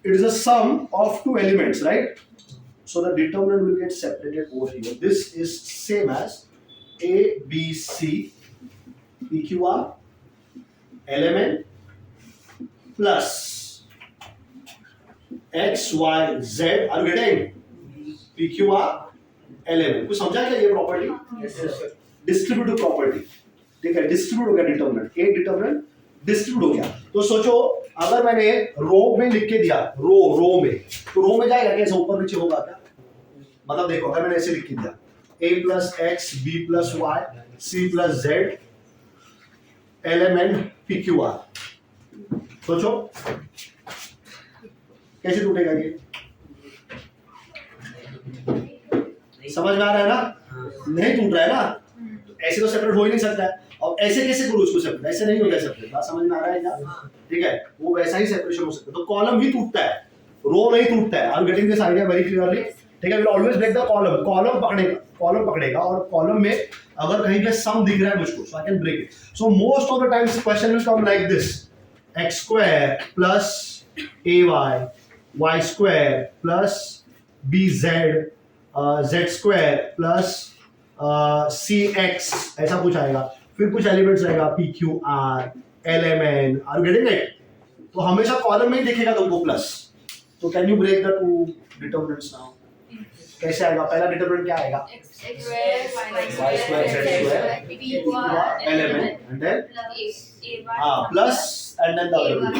It is a sum of two elements, right? So the determinant will get separated over here. This is same as A, B, C, P, Q, R, L, M, N plus X, Y, Z. Are you getting? P, Q, R, L, M, N. कुछ समझा क्या ये property? Yes, sir. Distributive property, ठीक है। Distribute हो गया determinant, एक determinant distribute हो गया। तो सोचो अगर मैंने रो में लिख के दिया, रो में, तो रो में जाएगा कैसे, ऊपर नीचे होगा क्या? मतलब देखो अगर मैंने ऐसे लिख के दिया a plus x, b plus y, c plus z, l m n p q r, सोचो कैसे टूटेगा ये? समझ में आ रहा है ना? नहीं टूट रहा है ना, ऐसे तो सेपरेट हो ही नहीं सकता है। और ऐसे कैसे करूँ उसको सेपरेट? ऐसे नहीं होता सेपरेट, बात समझ में आ रहा है क्या? ठीक है, वो वैसा ही सेपरेशन हो सकता है। तो कॉलम ही टूटता है, रो नहीं टूटता है। I am getting this idea very clearly, ठीक है। Will always break the column, column पकड़ेगा और कॉलम में अगर कहीं पे सम दिख रहा है मुझको, so I can break it. So most of the times question will come like this, x square plus ay y square plus bz z square plus cx ऐसा कुछ आएगा। फिर कुछ एलिमेंट्स रहेगा p q r l m n, are you getting it? तो हमेशा column में ही दिखेगा तुमको प्लस। तो can you break the two determinants now? कैसे आएगा? पहला डिटरमिनेंट क्या आएगा? x square y y square z square p l m n and then a plus and then the other one. ay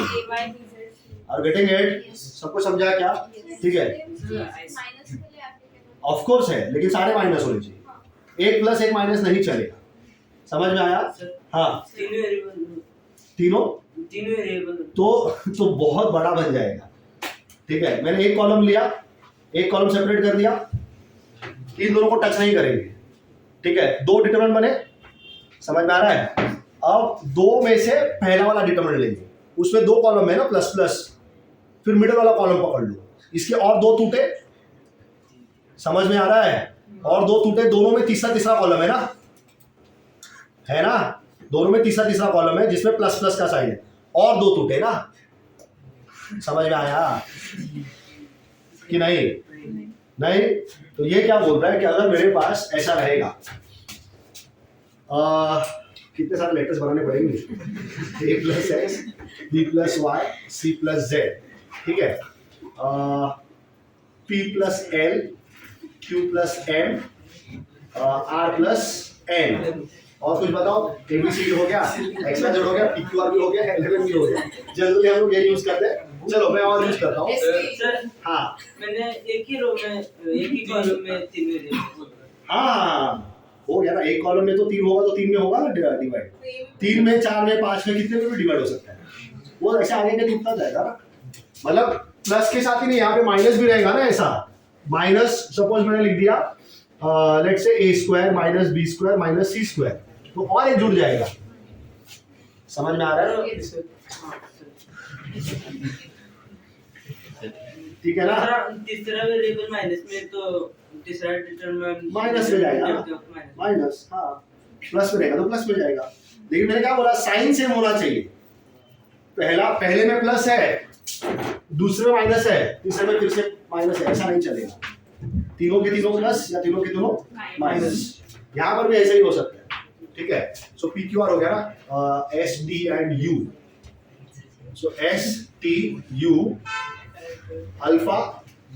bz are getting it? सबको समझा क्या? ठीक है, माइनस के लिए एप्लीकेबल ऑफ कोर्स है, लेकिन सारे माइनस होने चाहिए। एक प्लस एक माइनस नहीं चलेगा। समझ में आया? हाँ, तीन वेरिएबल तो बहुत बड़ा बन जाएगा। ठीक है, मैंने एक कॉलम लिया, एक कॉलम सेपरेट कर दिया, इन दोनों को टच नहीं करेंगे। ठीक है, दो डिटरमिनेंट बने, समझ में आ रहा है? अब दो में से पहला वाला डिटरमिनेंट लेंगे, उसमें दो कॉलम है ना, प्लस प्लस, फिर मिडिल वाला कॉलम पकड़ लो, इसके और दो टूटे, समझ में आ रहा है? और दो टूटे, दोनों में तीसरा कॉलम है ना, दोनों में तीसरा कॉलम है जिसमें प्लस प्लस का साइन है, और दो टूटे ना। समझ में आया कि नहीं? तो ये क्या बोल रहा है कि अगर मेरे पास ऐसा रहेगा, कितने सारे लेटर्स बनाने पड़ेंगे, a plus x b plus y c plus z, ठीक है, p plus l q plus m r plus n, और कुछ बताओ? ABCD हो गया, x y z हो गया, PQR भी हो गया, LMN भी हो गया। जनरली हम लोग ये यूज करते हैं। चलो मैं और यूज करता हूँ। सर हाँ मैंने एक ही कॉलम में तीन वेरिएबल। हाँ, हो गया ना। एक कॉलम में तो तीन होगा, तो तीन में होगा ना डिवाइड, तीन में, चार में, पांच में, कितने में भी डिवाइड हो सकता है। वो ऐसे आगे के टूटता जाएगा ना, मतलब प्लस के साथ ही नहीं, यहाँ पे माइनस भी रहेगा ना। ऐसा माइनस, सपोज मैंने लिख दिया लेट से a square minus b square minus c square, तो और एक जुड़ जाएगा। समझ में आ रहा है? ठीक है ना? तीसरा वेरिएबल माइनस में, तो तीसरा डिटरमिनेंट माइनस में जाएगा ना, माइनस, हाँ, प्लस में रहेगा तो प्लस में जाएगा। लेकिन मैंने क्या बोला, साइन सेम होना चाहिए। पहले में प्लस है, दूसरे में माइनस है, तीसरे में फिर से माइनस है, ऐसा नहीं चलेगा। तीनों के तीनों प्लस या तीनों के तीनों माइनस, यहाँ पर भी ऐसा ही हो सकता है। ठीक है, सो पी क्यू आर हो गया ना, s t and u, so s t u alpha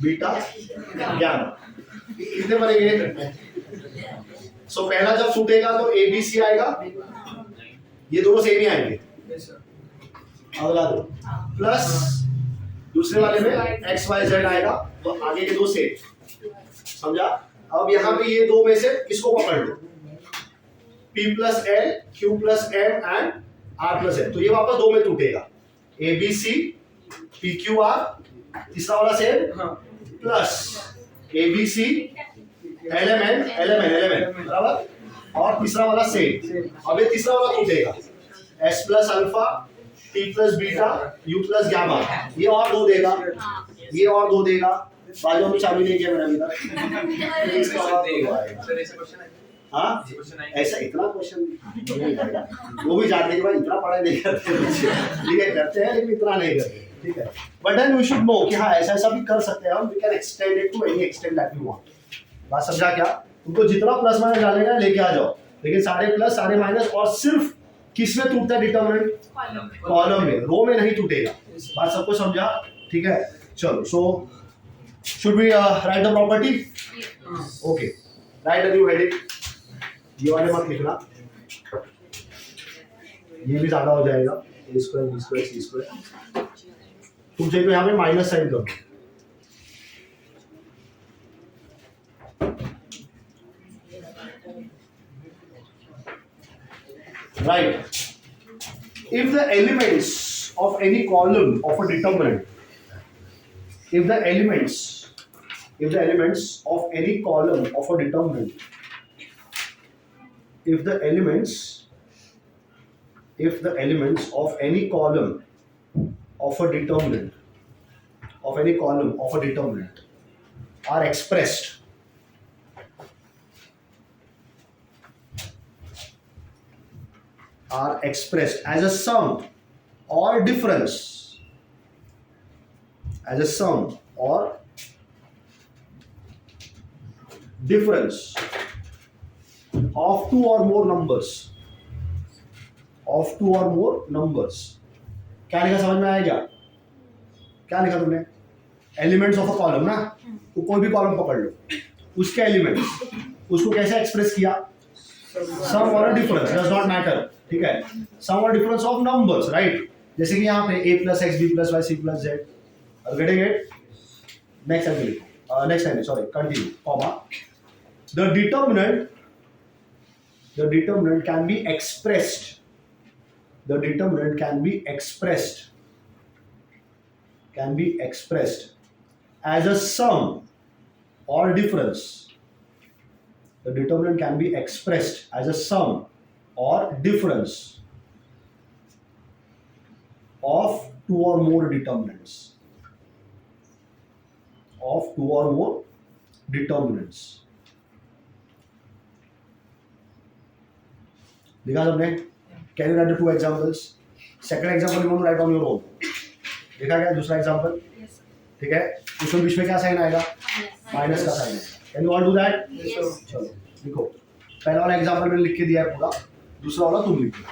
beta gamma, कितने बनेंगे? सो पहला जब छूटेगा तो ए बी सी आएगा, ये दोनों सेम ही आएंगे। अगला दो प्लस दूसरे वाले में एक्स वाई जेड आएगा, तो आगे के दो सेम। समझा? अब यहाँ पे ये दो में से किसको पकड़ लो, P plus l, Q plus m and R plus l, तो ये वापस दो में टूटेगा, a b c p q r, तीसरा वाला same plus a b c l m n बराबर, और तीसरा वाला सेम। अब ये तीसरा वाला टूटेगा, S plus alpha T plus beta U plus gamma, ये और दो देगा, ये और दो देगा। बाजू में चाबी नहीं किया मैंने अभी तक, इसका और दो आएगा। सर ऐसा क्वेश्चन है? हाँ, ऐसा इतना क्वेश्चन वो भी जानने के बाद इतना पढ़ाई नहीं करते बच्चे, ठीक है, करते हैं लेकिन इतना नहीं करते। ठीक है, but then we should know कि हाँ ऐसा भी कर सकते हैं हम, we can extend it to any extent that you want. बात समझा क्या? तुमको जितना प्लस माइनस डालेगा लेके आ जाओ, लेकिन सारे प्लस सारे माइनस, और सिर्फ किस में टूटता है डिटरमिनेंट? कॉलम में, रो में नहीं टूटेगा। बात सबको समझा? ठीक है, चलो, सो should we write the property? Okay, write a new heading. ये वाले मत लिखना, ये भी ज्यादा हो जाएगा, a square b square c square. तुम चाहिए तो यहाँ पे माइनस साइन करो। Right. If the elements of any column of a determinant, if the elements of any column of a determinant, if the elements of any column of a determinant are expressed as a sum or difference, as a sum or difference of two or more numbers, of two or more numbers. क्या लिखा समझ में आया क्या? क्या लिखा तुमने? Elements of a column ना, तो कोई भी कॉलम पकड़ लो, उसके एलिमेंट्स, उसको कैसे एक्सप्रेस किया? सम और डिफरेंस, डज नॉट मैटर, ठीक है, सम और डिफरेंस ऑफ नंबर्स, राइट? जैसे कि यहाँ पे a plus x b plus y c plus z, getting it? Next time लिखो, next time sorry, continue, comma, the determinant can be expressed, the determinant can be expressed as a sum or difference. The determinant can be expressed as a sum or difference of two or more determinants. Of two or more determinants. देखा सबने? Can you write the two examples? Second example you want to write on your own. देखा क्या दूसरा example? ठीक है, उसमें बीच में क्या साइन आएगा? माइनस का साइन आएगा. Can you all do that? Yes. चलो लिखो. पहला वाला एग्जाम्पल मैंने लिख के दिया है पूरा, दूसरा वाला तुम लिखो.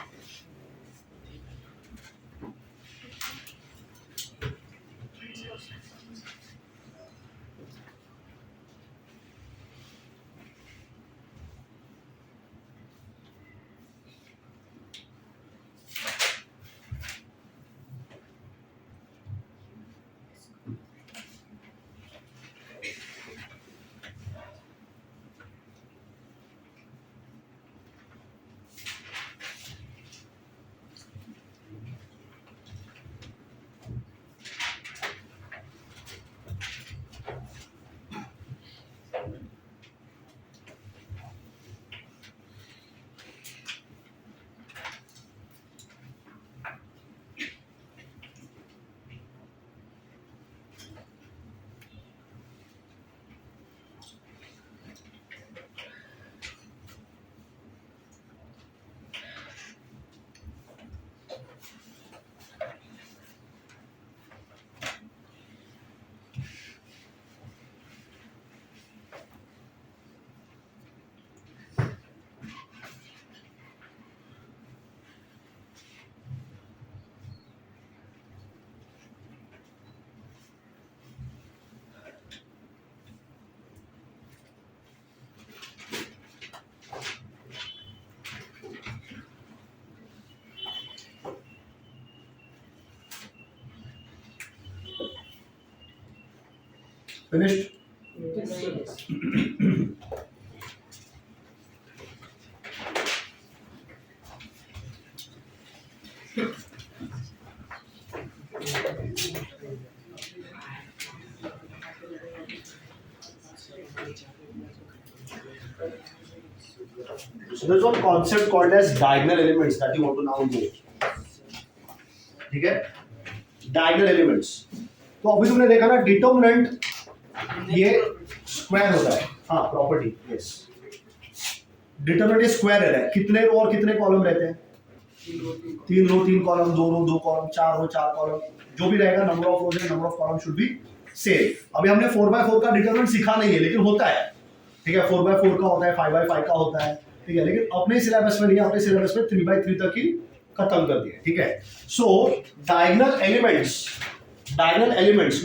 Finished? Yes. So there's one concept called as diagonal elements that you want to now know. ठीक है? Diagonal elements. तो अभी तुमने देखा ना डिटर्मिनेंट ये स्क्वायर होता है. हाँ प्रॉपर्टी यस. डिटर्मिनेंट ये स्क्वायर रहता है. कितने रो और कितने कॉलम रहते हैं? 3 रो 3 कॉलम, 2 रो 2 कॉलम, 4 रो 4 कॉलम, जो भी रहेगा number of rose and number of column should be same. अभी हमने 4x4 का डिटर्मिनेंट सीखा नहीं है लेकिन होता है. ठीक है, 4x4 का होता है, 5x5 का होता है. ठीक है, लेकिन अपने सिलेबस में नहीं, अपने सिलेबस में 3x3 तक ही खत्म कर दिया. ठीक है, so diagonal elements,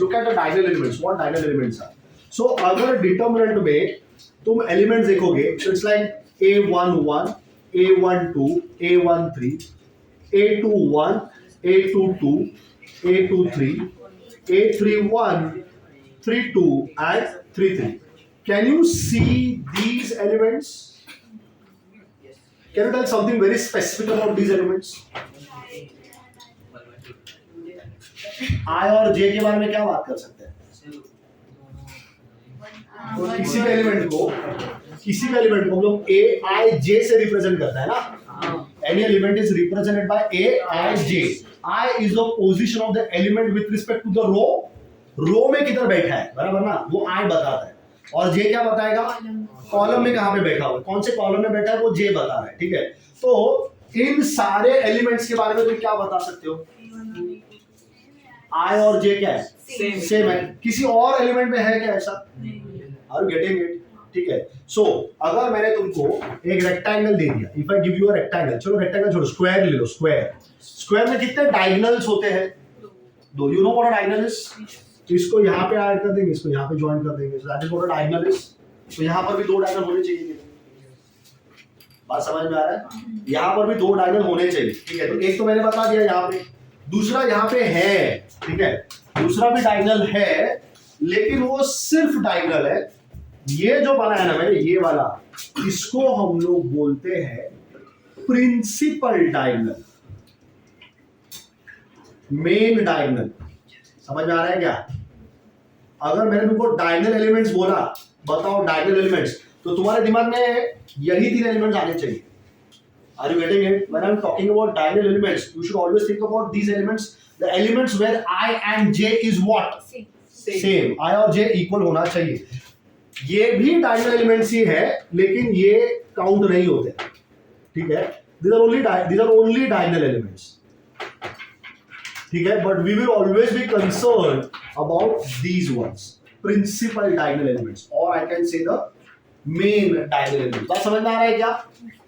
look at the diagonal elements. What diagonal elements are? So अगर डिटर्मिनेंट में तुम एलिमेंट्स देखोगे, it's like a11, a12, a13, a21, a22, a23, a31, 32 and 33. Can you see these elements? Can you tell something very specific about these elements? I और J के बारे में क्या बात कर सकते हैं? तो किसी भी एलिमेंट को हम लोग A I J से रिप्रेजेंट करता है ना. Any element is represented by A I J. I is the position of the element with respect to the row. रो में किधर बैठा है, बराबर ना, वो I बताता है. और J क्या बताएगा? कॉलम में कहाँ पे बैठा हुआ है, कौन से कॉलम में बैठा है वो J बता रहा है. ठीक है, तो इन सारे एलिमेंट्स के बारे में तुम क्या बता सकते हो? आई और जे क्या है? सेम है। किसी और एलिमेंट में है क्या ऐसा? Are you getting it? ठीक है। सो अगर मैंने तुमको एक रेक्टेंगल दे दिया, if I give you a rectangle, चलो रेक्टेंगल छोड़ो, स्क्वायर ले लो। स्क्वायर में कितने डायगोनल्स होते हैं? दो। You know what a diagonal is? इसको यहाँ पे ऐड कर देंगे, इसको यहाँ पे ज्वाइन कर देंगे, that is what a diagonal is. तो यहाँ पर भी दो डायगोनल होने चाहिए। बात समझ में आ रहा है? यहाँ पर भी दो डायगोनल होने चाहिए। ठीक है, तो एक तो मैंने बता दिया यहाँ पे, दूसरा यहाँ पे है। ठीक है, दूसरा भी डायगोनल है, लेकिन वो सिर्फ डायगोनल है। ये जो बना है ना मैंने, ये वाला, इसको हम लोग बोलते हैं प्रिंसिपल डायगोनल, मेन डायगोनल। समझ में आ रहा है क्या? अगर मैंने तुमको डायगोनल एलिमेंट्स बोला, बताओ डायगोनल एलिमेंट्स, तो तुम्हारे दिमाग में यही तीन एलिमेंट्स आने चाहिए। Are you getting it? When I'm talking about diagonal elements, you should always think about these elements, the elements where I and J is what? Same. I और J equal होना चाहिए। ये भी diagonal elements ही है, लेकिन ये count नहीं होते। ठीक है? These are only diagonal elements। ठीक है? But we will always be concerned about these ones, principal diagonal elements, or I can say the main diagonal elements। बात समझ में आ रहा है क्या?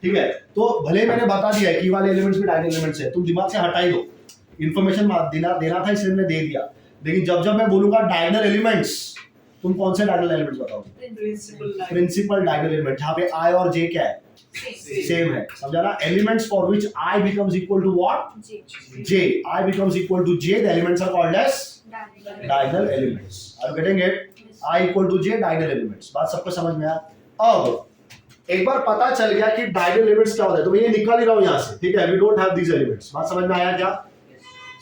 ठीक है, तो भले मैंने बता दिया है कि वाले एलिमेंट्स भी डायगोनल एलिमेंट्स है, तुम दिमाग से हटा ही दो। इंफॉर्मेशन देना था इसलिए मैंने दे दिया, लेकिन जब मैं बोलूंगा डायगोनल एलिमेंट्स, तुम कौन से डायगोनल एलिमेंट्स बताओगे? प्रिंसिपल डायगोनल एलिमेंट, जहां पे आई और जे क्या है? सेम है। समझा ना? Elements for which i becomes equal to what? J. I becomes equal to j, the elements are called as diagonal elements. Are you getting it? I equal to j, diagonal elements. बात सबको समझ में आया? अब एक बार पता चल गया कि डायगोनल एलिमेंट्स क्या होता है, तो मैं ये निकाल ही रहा हूं यहां से। ठीक है, we don't have these elements. बात समझ में आया क्या?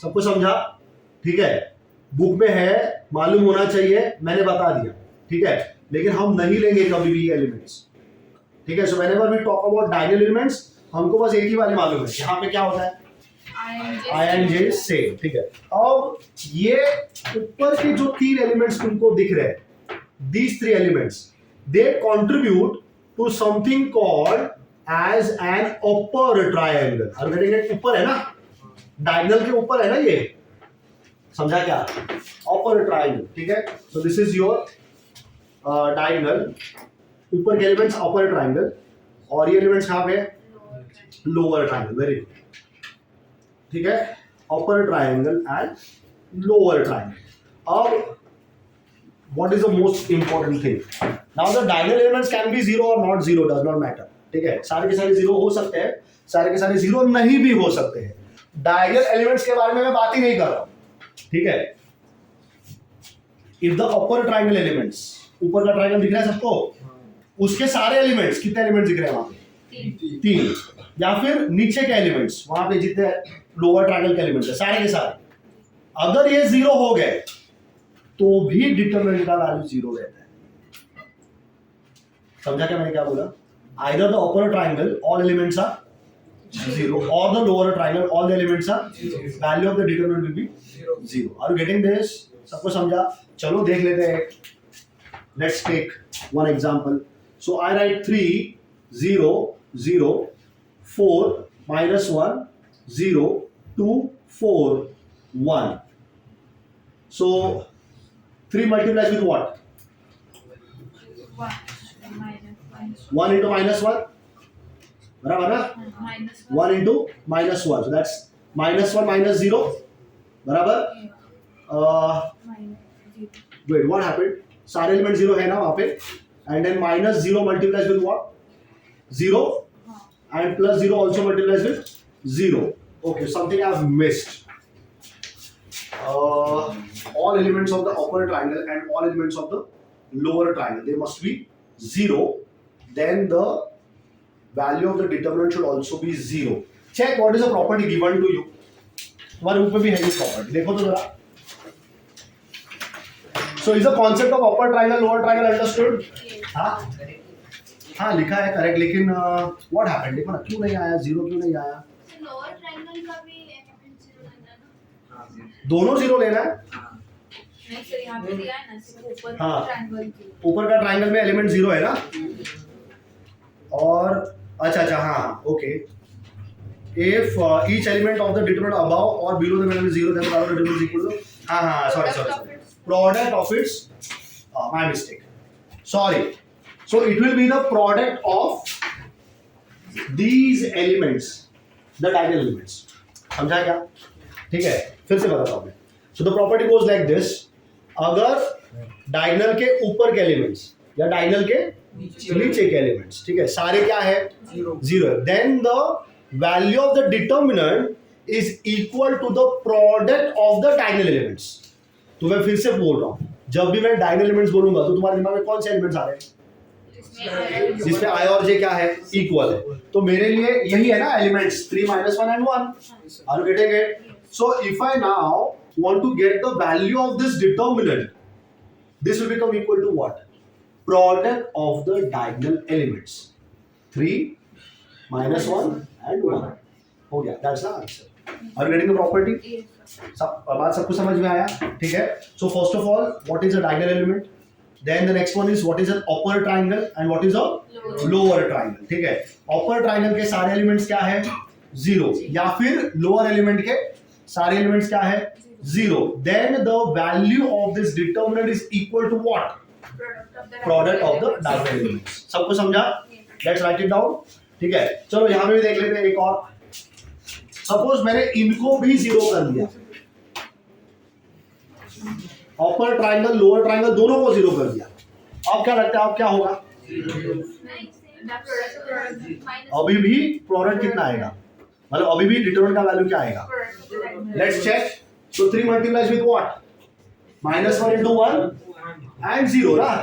सबको समझा? ठीक है, बुक में है, मालूम होना चाहिए, मैंने बता दिया। ठीक है, लेकिन हम नहीं लेंगे कभी भी एलिमेंट्स। ठीक है, so whenever we talk about diagonal elements, हमको बस एक ही वाले मालूम है, यहां पे क्या होता है? आई एंड जे सेम। ठीक है, अब ये ऊपर के जो तीन एलिमेंट्स तुमको दिख रहे हैं, these three elements, they contribute to something called as an upper triangle। Are you getting it? ऊपर है ना, डायगोनल के ऊपर है ना ये, समझा क्या? upper triangle। ठीक है, so this is your diagonal, ऊपर के एलिमेंट्स upper triangle, और ये एलिमेंट्स कहाँ पे? lower triangle। Very good. ठीक है, upper triangle and lower triangle। अब what is the most important thing? Now the diagonal elements can be zero or not zero, does not matter। ठीक है, सारे के सारे जीरो हो सकते हैं, सारे के सारे जीरो नहीं भी हो सकते हैं। डायगोनल एलिमेंट्स के बारे में मैं बात ही नहीं कर रहा हूं। ठीक है, if the upper triangle elements, ऊपर का ट्रायंगल दिख रहा है सबको, उसके सारे एलिमेंट्स, कितने एलिमेंट्स दिख रहे हैं वहां पे? तीन। या फिर नीचे के एलिमेंट्स, वहां पे जितने लोअर ट्रायंगल के एलिमेंट्स है, सारे के सारे, अगर ये जीरो हो गए तो भी डिटरमिनेंट का वैल्यू जीरो रहता है। समझा क्या मैंने क्या बोला? Either the upper triangle all elements are zero, or the lower triangle all the elements are zero. Value of the determinant will be zero. Are you getting this? सबको समझा? चलो देख लेते हैं। Let's take one example. So I write 3 0 0 4 -1 0 2 4 1. So 3 multiplies with what? 1 into -1, बराबर ना? 1 into -1, so that's -1 -0, बराबर? Wait, what happened? सारे एलिमेंट जीरो है ना वहां पे, and then -0 multiplies with what? 0, and +0 also multiplies with 0. Okay, something I've missed. All elements of the upper triangle and all elements of the lower triangle, they must be 0. Then the value of the determinant should also be 0. Check what is the property given to you. तुम्हारे ऊपर भी है ये property, देखो तो जरा। So is the concept of upper triangle lower triangle understood? हाँ लिखा है करेक्ट, लेकिन what happened? देखो ना, क्यों नहीं आया जीरो, क्यों नहीं आया? लोअर ट्रायंगल का भी एलिमेंट जीरो लेना है ना? दोनों जीरो लेना है? नहीं सर, यहाँ पे दिया है ना, सिर्फ ऊपर हाँ। का ट्रायंगल। ऊपर का ट्रायंगल में एलिमेंट जीरो है ना? और अच्छा हाँ okay, if each element of the determinant above or below the value is 0, then the value of the determinant is equal to sorry. Product of its my mistake. Sorry. So it will be the product of these elements, the diagonal elements. समझा क्या? ठीक है, फिर से बताता हूँ मैं. So the property goes like this. अगर डायगोनल के ऊपर के एलिमेंट्स या डायगोनल के नीचे के एलिमेंट्स, ठीक है, सारे क्या है? जीरो है. Then the value of the determinant is equal to the product of the diagonal elements. तो मैं फिर से बोल रहा हूँ, जब भी मैं डायगोनल एलिमेंट्स बोलूंगा तो तुम्हारे दिमाग में कौन से एलिमेंट्स आ रहे हैं? जिसमें आई और जे क्या है? इक्वल है. तो मेरे लिए यही है ना elements 3 - 1 and 1. Are you getting it? So if I now want to get the value of this determinant, this will become equal to what? Product of the diagonal elements. 3 - 1 and 1. हो गया. That's the answer. Are you getting the property? बात सबको समझ में आया? ठीक है. So first of all, what is a diagonal element? Then the next one is what is an upper triangle and what is a lower triangle. ठीक है. Upper triangle के सारे elements क्या है? 0. या फिर lower element के सारे elements क्या है? 0. Then the value of this determinant is equal to what? Product of the diagonal elements. सबको समझा? Let's write it down. ठीक है. चलो यहाँ पे भी देख लेते हैं एक और. Suppose मैंने इनको भी 0 कर दिया. अपर ट्राइंगल लोअर ट्राइंगल दोनों को 0 कर दिया. अब क्या लगता है, अब क्या होगा? अभी भी प्रोडक्ट कितना आएगा, मतलब अभी भी डिटरमिनेंट का वैल्यू क्या आएगा? Let's check. So 3 multiplies with what? -1 into 1 and 0 ना.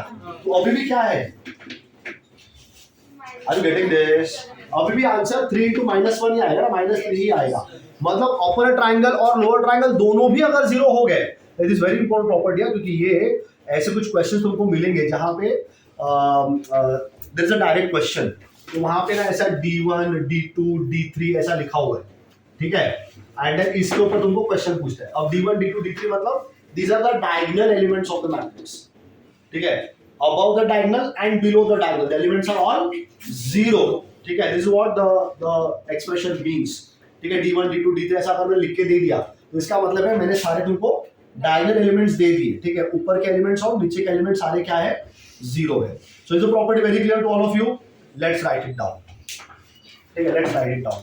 तो अभी भी क्या है? Are you getting this? अभी भी आंसर 3 into -1 ही आएगा ना, -3 ही आएगा. मतलब अपर ट्राइंगल और लोअर ट्राइंगल दोनों भी अगर 0 हो गए, it is very important property है, क्योंकि ये ऐसे कुछ क्वेश्चन तुमको मिलेंगे जहां पे there is a direct question. तो वहां पे ना ऐसा D1 D2 D3 ऐसा लिखा हुआ है. ठीक है. एंड देन इसके ऊपर तुमको क्वेश्चन पूछता है. अब D1 D2 D3 मतलब these are the diagonal elements of the matrix. ठीक है. Above the diagonal and below the diagonal the elements are all 0. ठीक है. This is what the expression means. ठीक है. D1 D2 D3 ऐसा अगर मैं लिख के दे दिया तो इसका मतलब है मैंने सारे तुमको डायगोनल एलिमेंट्स दे दिए. ठीक है. ऊपर के एलिमेंट्स और नीचे के एलिमेंट्स सारे क्या है? 0 है. So is the property very clear to all of you? Let's write it down. ठीक है. Let's write it down.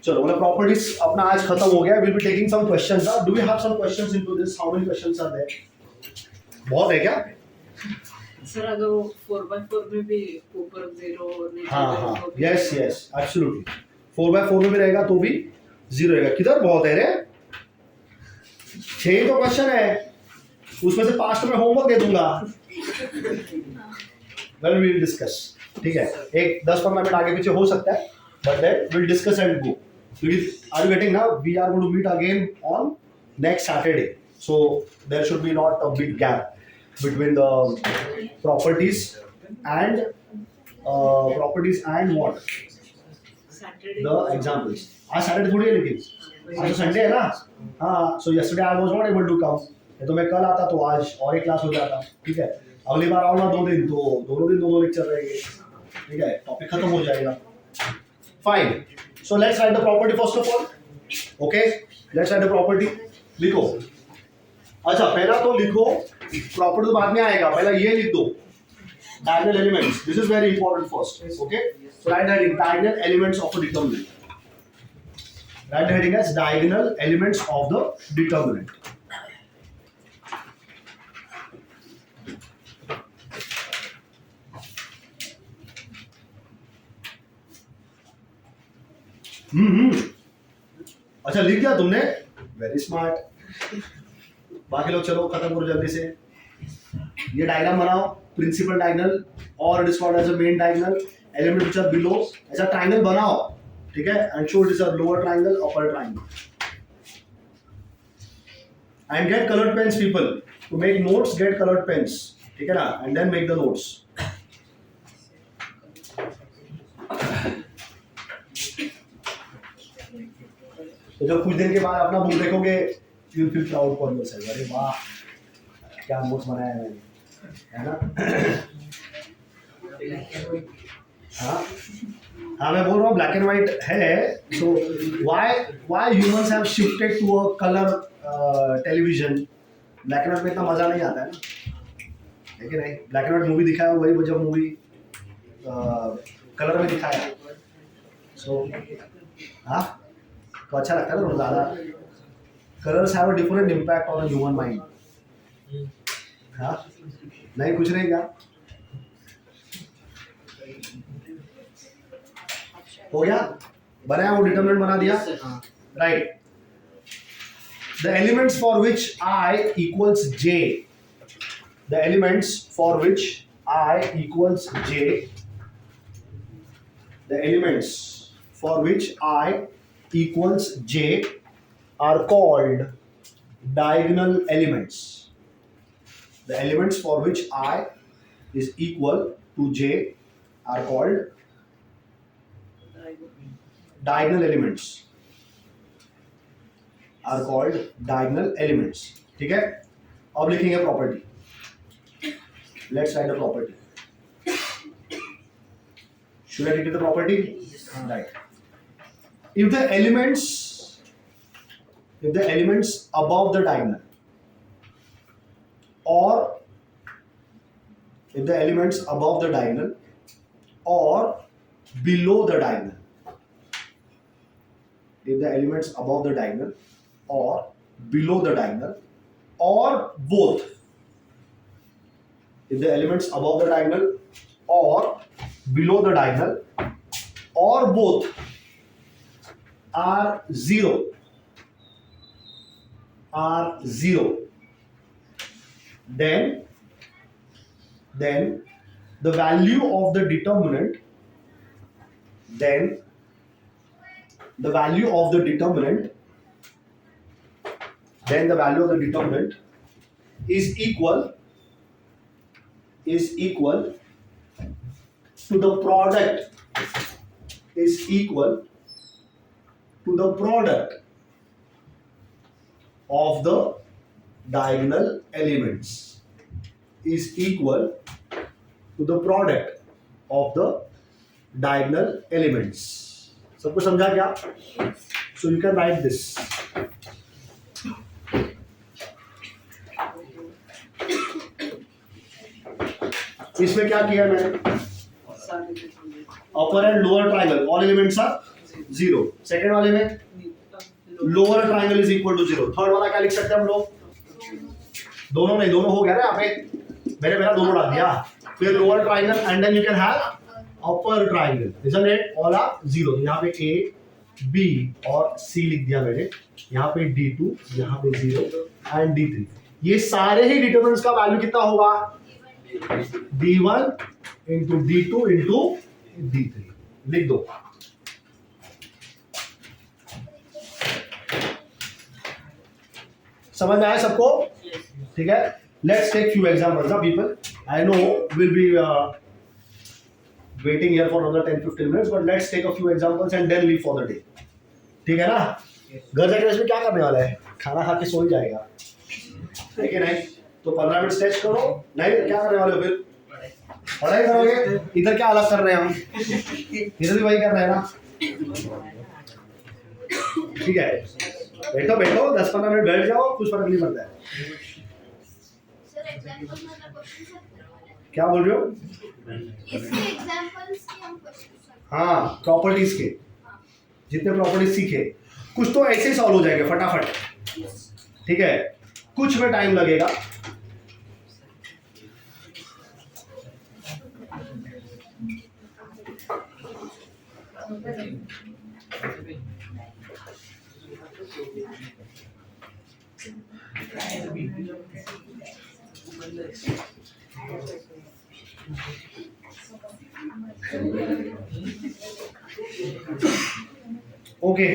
चलो मतलब प्रॉपर्टीज अपना आज खत्म हो गया. Will be taking some questions. Do we have some questions into this? How many questions are there? बहुत है क्या? सर अगर 4x4 में भी ऊपर 0 और नीचे हाँ यस यस एब्सोल्युटली. 4x4 में भी रहेगा तो भी 0 रहेगा. किधर बहुत है रे? 6 तो क्वेश्चन है, उसमें से 5 तो मैं होमवर्क दे दूंगा. Well we will discuss. ठीक है. एक 10-15 मिनट आगे पीछे हो सकता है, but then will discuss and go. Are you getting? Now we are going to meet again on next Saturday, so there should be not a big gap between the properties and what? Saturday. The examples. आज Saturday थोड़ी है, लेकिन आज तो Sunday है ना. हाँ. So yesterday I was not able to come. तो मैं कल आता तो आज और एक क्लास हो जाता. ठीक है. अगली बार आओ ना 2 दिन, तो दोनों दिन 2 लेक्चर रहेंगे. ठीक है. टॉपिक खत्म हो जाएगा. Fine. So let's write the property first of all. Okay. Let's write the property. लिखो. अच्छा पहला तो लिखो, प्रॉपर्टी तो बाद में आएगा, पहला ये लिख दो. Diagonal elements. This is very important first. Okay. So write the diagonal elements of a determinant. Write the heading as diagonal elements of the determinant. अच्छा लिख दिया तुमने? Very smart. बाकी लोग चलो खत्म करो जल्दी से. ये डायग्राम बनाओ. प्रिंसिपल डायगोनल और it is called as a main diagonal. Element which are below. ऐसा ट्रायंगल बनाओ. ठीक है. And show it is a lower triangle, upper triangle. And get coloured pens people to make notes. Get coloured pens. ठीक है ना. And then make the notes. तो जब कुछ दिन के बाद अपना बुक देखोगे, you feel proud for yourself. अरे वाह क्या नोट्स बनाया है मैंने, है ना. हाँ हाँ, मैं बोल रहा हूँ ब्लैक एंड व्हाइट है, so why humans have shifted to a colour television. Black and white में इतना मजा नहीं आता है ना, है कि नहीं? ब्लैक एंड व्हाइट मूवी दिखाया वही जब मूवी कलर में दिखाया, सो हाँ तो अच्छा लगता है ना, ज़्यादा colours have a different impact on human mind. हाँ नहीं कुछ नहीं, क्या हो गया? बनाया, वो डिटरमिनेंट बना दिया, right? The elements for which I equals J, the elements for which I equals J, the elements for which I equals J are called diagonal elements. The elements for which I is equal to J are called diagonal elements, are called diagonal elements. ठीक है? अब लिखेंगे property. Let's write the property. Should I write the property? Right. If the elements above the diagonal, or if the elements above the diagonal or below the diagonal, if the elements above the diagonal or below the diagonal or both, if the elements above the diagonal or below the diagonal or both are zero, then the value of the determinant, is equal to the product, of the diagonal elements, is equal to the product of the diagonal elements. सबको समझा क्या? So you can write this. इसमें क्या किया मैंने? Upper and lower triangle, all elements are zero. Second वाले में lower triangle is equal to zero. Third वाला क्या लिख सकते हैं हम लोग? दोनों नहीं, दोनों हो गया ना यहाँ पे, मैंने पहला दोनों डाल दिया, फिर lower triangle and then you can have upper triangle, isn't it? All are zero. यहाँ पे ए बी और सी लिख दिया मैंने, यहाँ पे D2, यहाँ पे 0 एंड D3. ये सारे ही डिटरमिनेंट्स का वैल्यू कितना होगा? D1 into D2 into D3. लिख दो. समझ में आया सबको? ठीक है. Let's take few examples. People I know will be waiting here for another 10-15 minutes, but let's take a few examples and then leave for the day. ठीक है ना? घर जाके इसमें क्या करने वाला है? खाना खा के सो ही जाएगा, है कि नहीं? तो 15 मिनट स्ट्रेच करो. नहीं क्या करने वाले हो फिर? पढ़ाई करोगे. इधर क्या अलग कर रहे हैं हम? इधर भी वही कर रहे हैं ना. ठीक है, बैठो 10-15 मिनट बैठ जाओ, कुछ फर्क नहीं पड़ता है. क्या बोल रहे हो? हाँ, प्रॉपर्टीज के जितने प्रॉपर्टीज सीखे, कुछ तो ऐसे ही सॉल्व हो जाएंगे फटाफट. ठीक है, कुछ में टाइम लगेगा. ओके.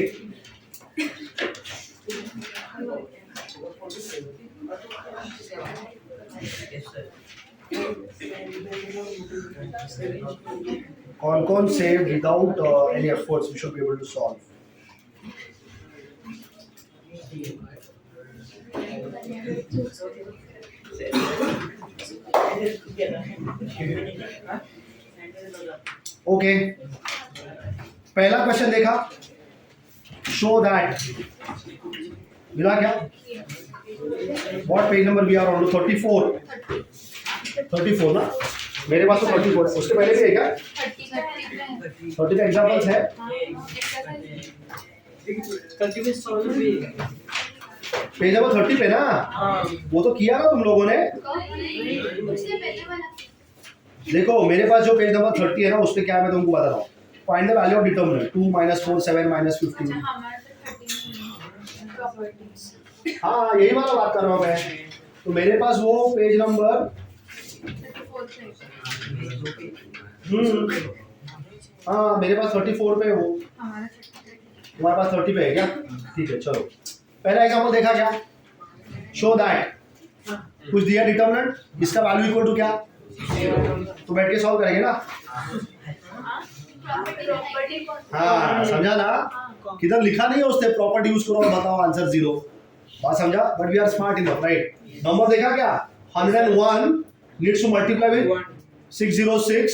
कौन से without any efforts we should be able to solve? Okay, पहला क्वेश्चन देखा, शो दैट, मिला क्या? What page number we are on? 34 34 ना, मेरे पास तो 34 है, उसके पहले भी है क्या? 30 का एग्जांपल्स है। 30 में सॉल्व भी पेज नंबर 30 पे ना, वो तो किया ना तुम लोगों ने। देखो मेरे पास जो पेज नंबर 30 है ना, उसपे क्या है मैं तुमको बता रहा हूँ। Find the value of determinant 2 - 4 7 - 15। हाँ यही वाला बात कर रहा हूँ मैं। तो मेरे पास वो पेज नंबर हाँ मेरे पास 34 पे है वो, तुम्हारे पास 30 पे है क्या? ठीक है चलो, पहला एग्जांपल देखा क्या? शो दैट, कुछ दिया डिटरमिनेंट, इसका वैल्यू इक्वल टू क्या? तो बैठ के सॉल्व करेंगे ना। हाँ समझा ना, किधर लिखा नहीं है उसने प्रॉपर्टी यूज करो और बताओ आंसर 0। बात समझा? But we are smart enough, right? Number देखा क्या? 101 needs to multiply with 606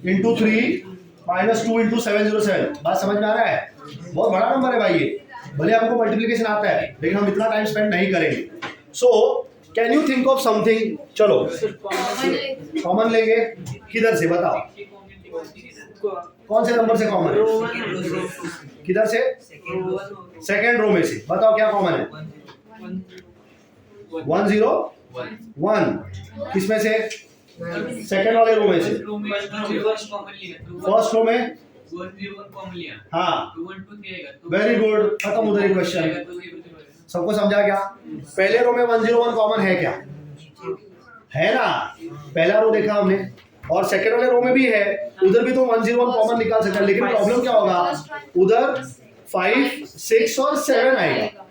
into 3 - 2 into 707। बात समझ में आ रहा है? बहुत बड़ा नंबर है भाई ये, भले हमको मल्टीप्लिकेशन आता है लेकिन हम इतना टाइम स्पेंड नहीं करेंगे। So can you think of something? चलो कॉमन लेंगे, किधर से बताओ? कौन से नंबर से कॉमन है? किधर से? सेकेंड रो में से। बताओ क्या कॉमन है? 101 किसमें से? सेकेंड वाले रो में से। फर्स्ट रो में हाँ, वेरी गुड, खत्म उधर ही क्वेश्चन। सबको समझा क्या? पहले रो में 101 कॉमन है क्या? है ना, पहला रो देखा हमने, और सेकेंड वाले रो में भी है, उधर भी तो 101 कॉमन निकाल सकते हैं। लेकिन प्रॉब्लम क्या होगा, उधर 5 6 और 7 आएगा।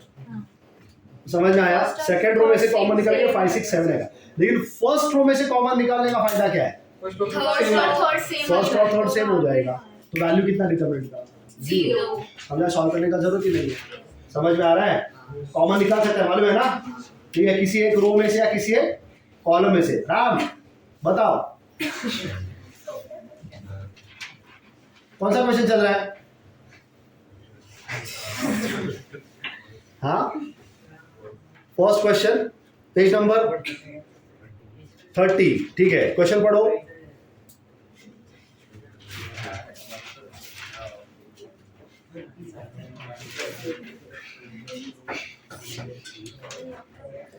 समझ में आया? सेकेंड रो में से कॉमन निकालेंगे 5 6 7 आएगा, लेकिन फर्स्ट रो में से कॉमन निकालने का फायदा क्या है? फर्स्ट और थर्ड सेम हो जाएगा, तो वैल्यू कितना डिटरमिनेंट का? 0। समझा? सॉल्व करने का जरूरत ही नहीं है। समझ में आ रहा है? कॉमन निकाल सकते हैं, मालूम है ना? ठीक है, किसी एक रो में से या किसी एक कॉलम में से। राम बताओ कौन सा क्वेश्चन चल रहा है? हाँ, फर्स्ट क्वेश्चन पेज नंबर 30। ठीक है, क्वेश्चन पढ़ो।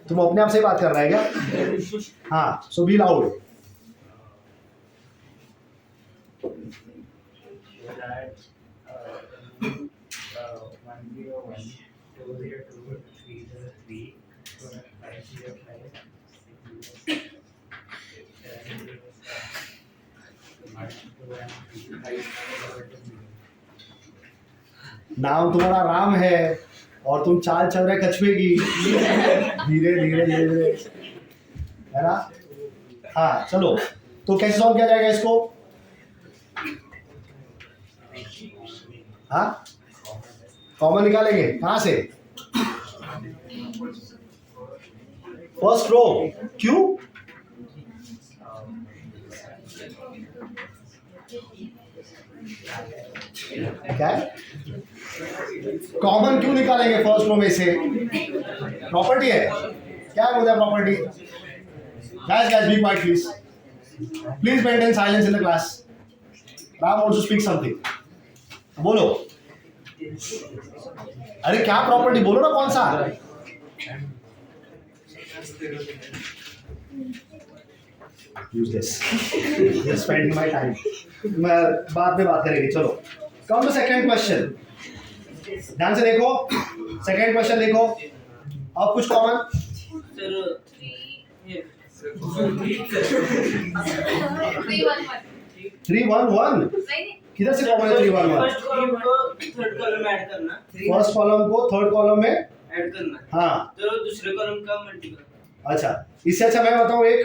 तुम अपने आप से ही बात कर रहा है क्या? हाँ, सो बी लाउड। नाम तुम्हारा राम है और तुम चाल चल रहे कछुए की, धीरे धीरे धीरे धीरे, है ना? हाँ चलो, तो कैसे सॉल्व किया जाएगा इसको? हाँ, कॉमन निकालेंगे कहाँ से? First row. क्यों? क्या कॉमन क्यों निकालेंगे फर्स्ट रो में से? प्रॉपर्टी है क्या? बोलते हैं property. guys be quiet please, please maintain silence in the class. Ram wants to speak something, बोलो। अरे क्या प्रॉपर्टी बोलो ना, कौन सा? use this, just spending my time। मैं बाद में बात करेंगे। चलो कम टू सेकंड क्वेश्चन, ध्यान से देखो। सेकंड क्वेश्चन देखो, अब कुछ कॉमन? सर 311 किधर से कॉमन है? 311 फर्स्ट कॉलम को थर्ड कॉलम में ऐड करना, फर्स्ट कॉलम को थर्ड कॉलम में ऐड करना। हाँ, तो दूसरे कॉलम का मल्टीपल। अच्छा, इससे अच्छा मैं बताऊं एक,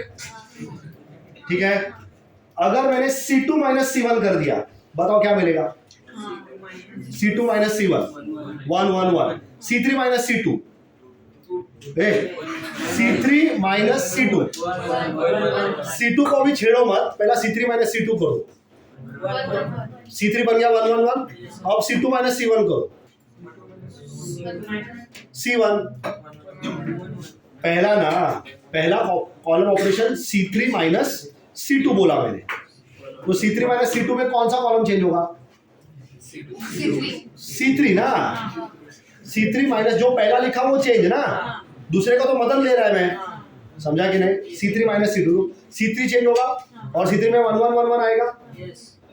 ठीक है? अगर मैंने C2 - C1 कर दिया, बताओ क्या मिलेगा? C2 - C1 111, C3 - C2 C3 - C2। C2 को भी छेड़ो मत, पहला C3 - C2 करो। C3 बन गया 1 1 1। अब C2 माइनस C1 करो। C1 पहला column operation C3 minus C2 बोला मैंने, तो C3 माइनस C2 में कौन सा कॉलम चेंज होगा? C3 ना। C3 माइनस जो पहला लिखा वो चेंज ना, दूसरे का तो मदद ले रहा है मैं, समझा कि नहीं? C3 minus C2, C3 change होगा और C3 में 1 1 1 1 आएगा।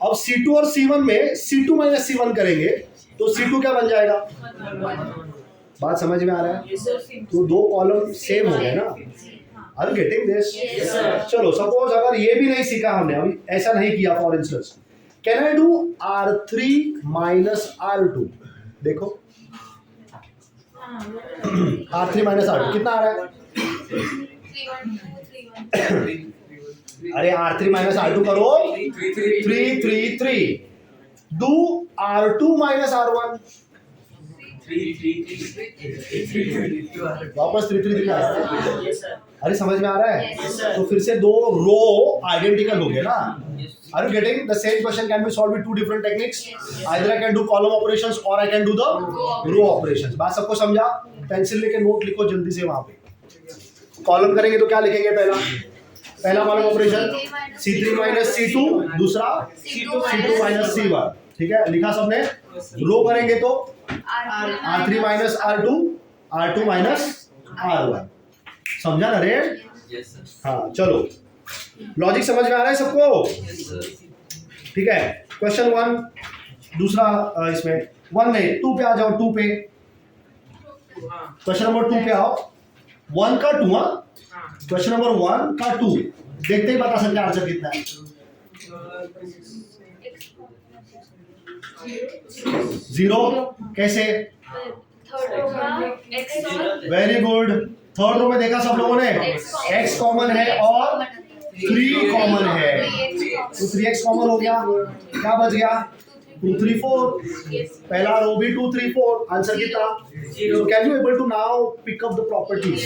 अब C2 और C1 में C2 माइनस C1 करेंगे तो C2 क्या बन जाएगा? बात समझ में आ रहा है? तो दो कॉलम सेम हो गए ना। Are you getting this? चलो सपोज अगर ये भी नहीं सीखा हमने, अभी ऐसा नहीं किया, for instance can I do R3 minus R2? देखो R3 माइनस R2 कितना आ रहा है? 3 1 2 3 1। अरे R3 माइनस R2 करो 3 3 3। डू R2 माइनस R1, वापस 3 3 3 आया। अरे समझ में आ रहा है? तो फिर से दो रो आइडेंटिकल हो गए ना। Are you getting? The same question can be solved with two different techniques. Either I can do column operations or I can do the row operations. बात सबको समझा? पेंसिल लेके नोट लिखो जल्दी से वहां पे। कॉलम करेंगे तो क्या लिखेंगे? पहला column operation C3 minus C2, दूसरा C2 माइनस C1। ठीक है, लिखा सबने? रो करेंगे तो R3 minus R2, R2 minus R1। समझा ना रे? हाँ चलो, लॉजिक समझ में आ रहा है सबको? ठीक है, क्वेश्चन 1 दूसरा इसमें 1 नहीं 2 पे आ जाओ, 2 पे क्वेश्चन नंबर 2 पे आओ। 1 का 2, क्वेश्चन नंबर 1 का 2 देखते ही बता सकते हैं आंसर कितना है। 0 कैसे? Very good. थर्ड रो में देखा सब लोगों ने, x कॉमन है और 3 कॉमन है, तो 3x कॉमन हो गया, क्या बच गया? 2 3 4। पहला रो भी 2 3 4, आंसर कितना? So can you able to now pick up the properties?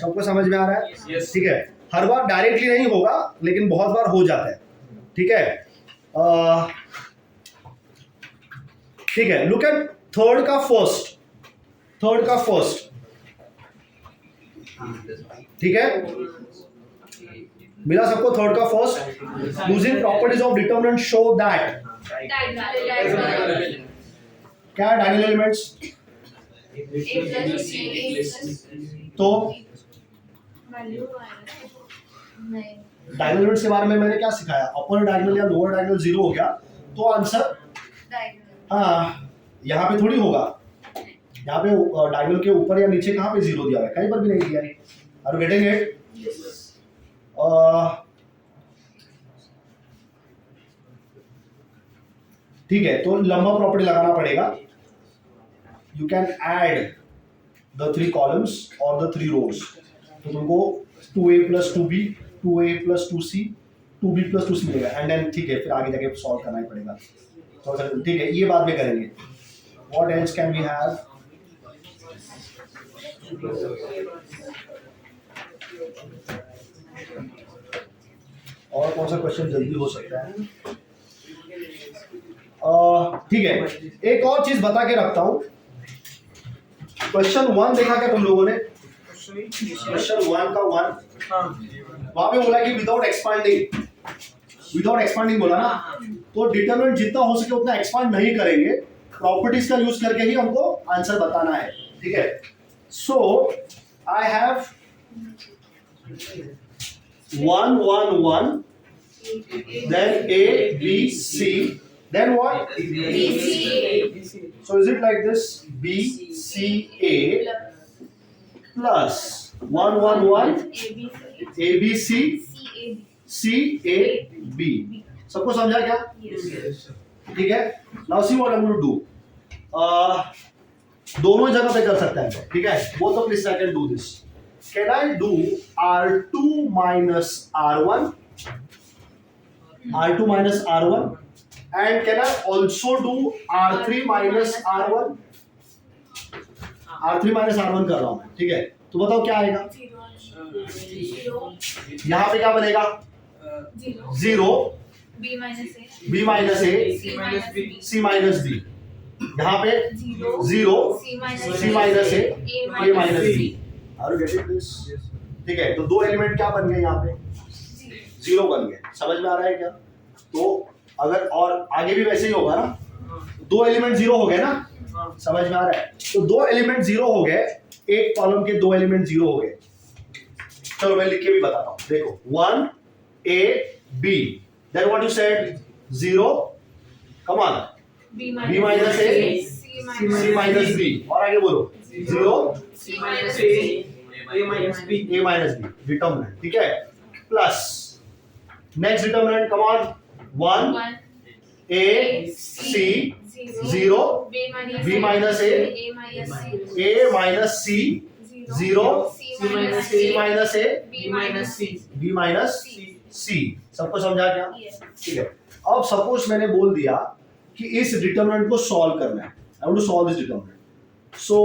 सबको समझ में आ रहा है? ठीक है, हर बार डायरेक्टली नहीं होगा लेकिन बहुत बार हो जाता है। ठीक है, ठीक है, लुक एट थर्ड का फर्स्ट। ठीक है, मिला सबको थर्ड का first. Using properties of determinant show that क्या है? Diagonal elements. तो डायगोनल एलिमेंट्स के बारे में मैंने क्या सिखाया? अपर डायगोनल या लोअर डायगोनल 0 हो गया तो आंसर, हाँ यहाँ पे थोड़ी होगा, यहाँ पे डायगोनल के ऊपर या नीचे कहाँ पे 0 दिया है? कहीं पर भी नहीं दिया है। Are you getting it? ठीक है, तो लंबा प्रॉपर्टी लगाना पड़ेगा। You can add the 3 columns और द 3 रोज, तो तुमको 2a plus 2b 2a plus 2c 2b plus 2c मिलेगा। एंड देन ठीक है, फिर आगे जाके सॉल्व करना ही पड़ेगा। तो ठीक है, ये बाद में करेंगे। What else can we have? और कौन सा क्वेश्चन जल्दी हो सकता है? ठीक है, एक और चीज बता के रखता हूं। क्वेश्चन 1 देखा क्या तुम लोगों ने? क्वेश्चन 1 का 1 वहां पे बोला कि विदाउट एक्सपांडिंग बोला ना, तो डिटरमिनेंट जितना हो सके उतना एक्सपांड नहीं करेंगे, प्रॉपर्टीज का यूज करके ही हमको आंसर बताना है। ठीक है, so I have 1 1 1 then A B C then what? So is it like this? B C A plus 1 1 1 A B C C A B। सबको समझा क्या? ठीक है, now see what I'm going to do. दोनों जगह पे कर सकते हैं, ठीक है? both of this I can do this. Can I do R2 minus R1? R2 minus R1, and can I also do R3 minus R1? R3 minus R1 कर रहा हूं मैं, ठीक है? तो बताओ क्या आएगा? यहाँ पे क्या बनेगा? 0 B minus A, B minus A, C minus B, C minus B. यहाँ पे 0, C minus C minus A, A A minus B. Are you getting this? ठीक है, तो दो एलिमेंट क्या बन गए यहाँ पे? 0 बन गए। समझ में आ रहा है क्या? तो अगर और आगे भी वैसे ही होगा ना, दो एलिमेंट 0 हो गए ना, समझ में आ रहा है? तो दो एलिमेंट 0 हो गए, एक कॉलम के दो एलिमेंट 0 हो गए। चलो मैं लिख के भी बताता हूँ, देखो 1 A B, then what you said? 0, come on, B B minus A, C minus B, और आगे बोलो 0, C minus A, A minus B. A minus B, determinant, ठीक है? Plus next determinant, come on, 1 1 A C 0, B B minus A, A minus C, A minus C 0, C minus C minus A, B minus C, B minus C। सबको समझा क्या? Yes. ठीक है। अब suppose मैंने बोल दिया कि इस डिटर्मिनेंट को सॉल्व करना है, I want to solve this determinant. So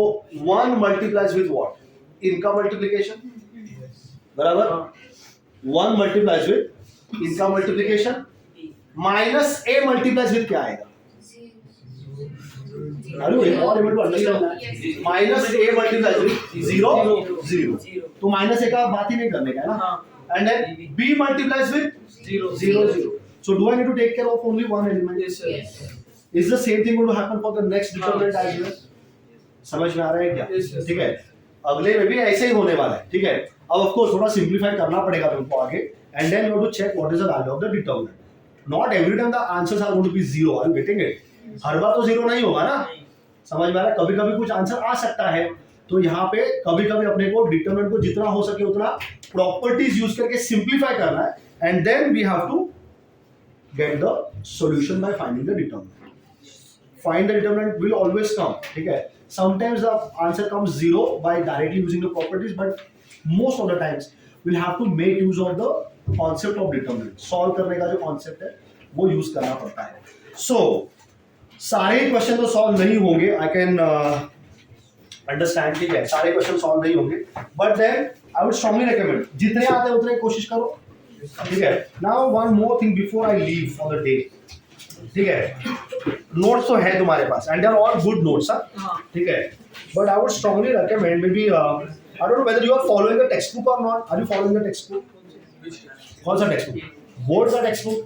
1 multiplies with what? इनका मल्टीप्लिकेशन, बराबर? 1 मल्टीप्लाइज विद इनका multiplication, minus A multiplies with क्या आएगा? Are you able to understand that? Yes. Minus A multiplies with 0 0, तो minus A का बात ही नहीं करने का है ना। And then B multiplies with 0 0. So do I need to take care of only one element? Yes. Is the same thing going to happen for the next determinant as well? समझ में आ रहा है क्या? ठीक है, अगले में भी ऐसे ही होने वाला है, ठीक है? अब ऑफ कोर्स थोड़ा सिंप्लीफाई करना पड़ेगा तुमको आगे, and then you have to check what is the value of the determinant. Not every time the answers are going to be 0. Are you getting it? हर बार तो 0 नहीं होगा ना, समझ में आ रहा है? कभी कभी कुछ आंसर आ सकता है, तो यहाँ पे कभी कभी अपने को डिटरमिनेंट को जितना हो सके उतना प्रॉपर्टीज यूज करके सिंप्लीफाई करना है, and then we have to get the solution by finding the determinant. Find the determinant will always come, ठीक है? Sometimes the answer comes 0 by directly using the properties, but most of the times will have to make use of the concept of determinant. Solve करने का जो concept है वो use करना पड़ता है. सो सारे क्वेश्चन तो सॉल्व नहीं होंगे, आई कैन अंडरस्टैंड, ठीक है? सारे क्वेश्चन सॉल्व नहीं होंगे, but then I would strongly recommend जितने आते हैं उतने कोशिश करो, ठीक है? Now one more thing before I leave for the day, ठीक है? नोट्स तो है तुम्हारे पास, and they are all good notes, ठीक है? But I would strongly recommend, maybe I don't know whether you are following the textbook और not. Are you following the textbook? कौन सा text book? Board का text book?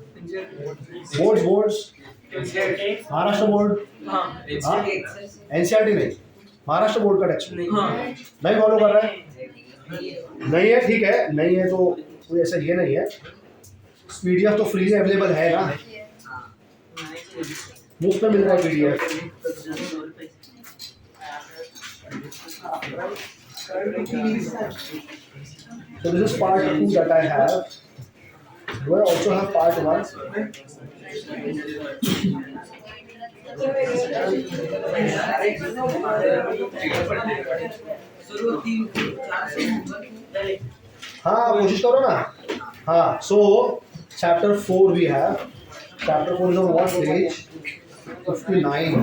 Boards Maharashtra board, NCERT नहीं, Maharashtra board का text book नहीं follow कर रहा है? नहीं है, ठीक है, नहीं है तो कोई ऐसा ये नहीं है. पीडीएफ तो फ्री में अवेलेबल है ना, मुफ्त में मिल रहा है PDF. So this is part 2 that I have. Do I also have part 1? हाँ कोशिश करो ना. हाँ, so chapter 4 we have. Chapter 4 is on what page? 59.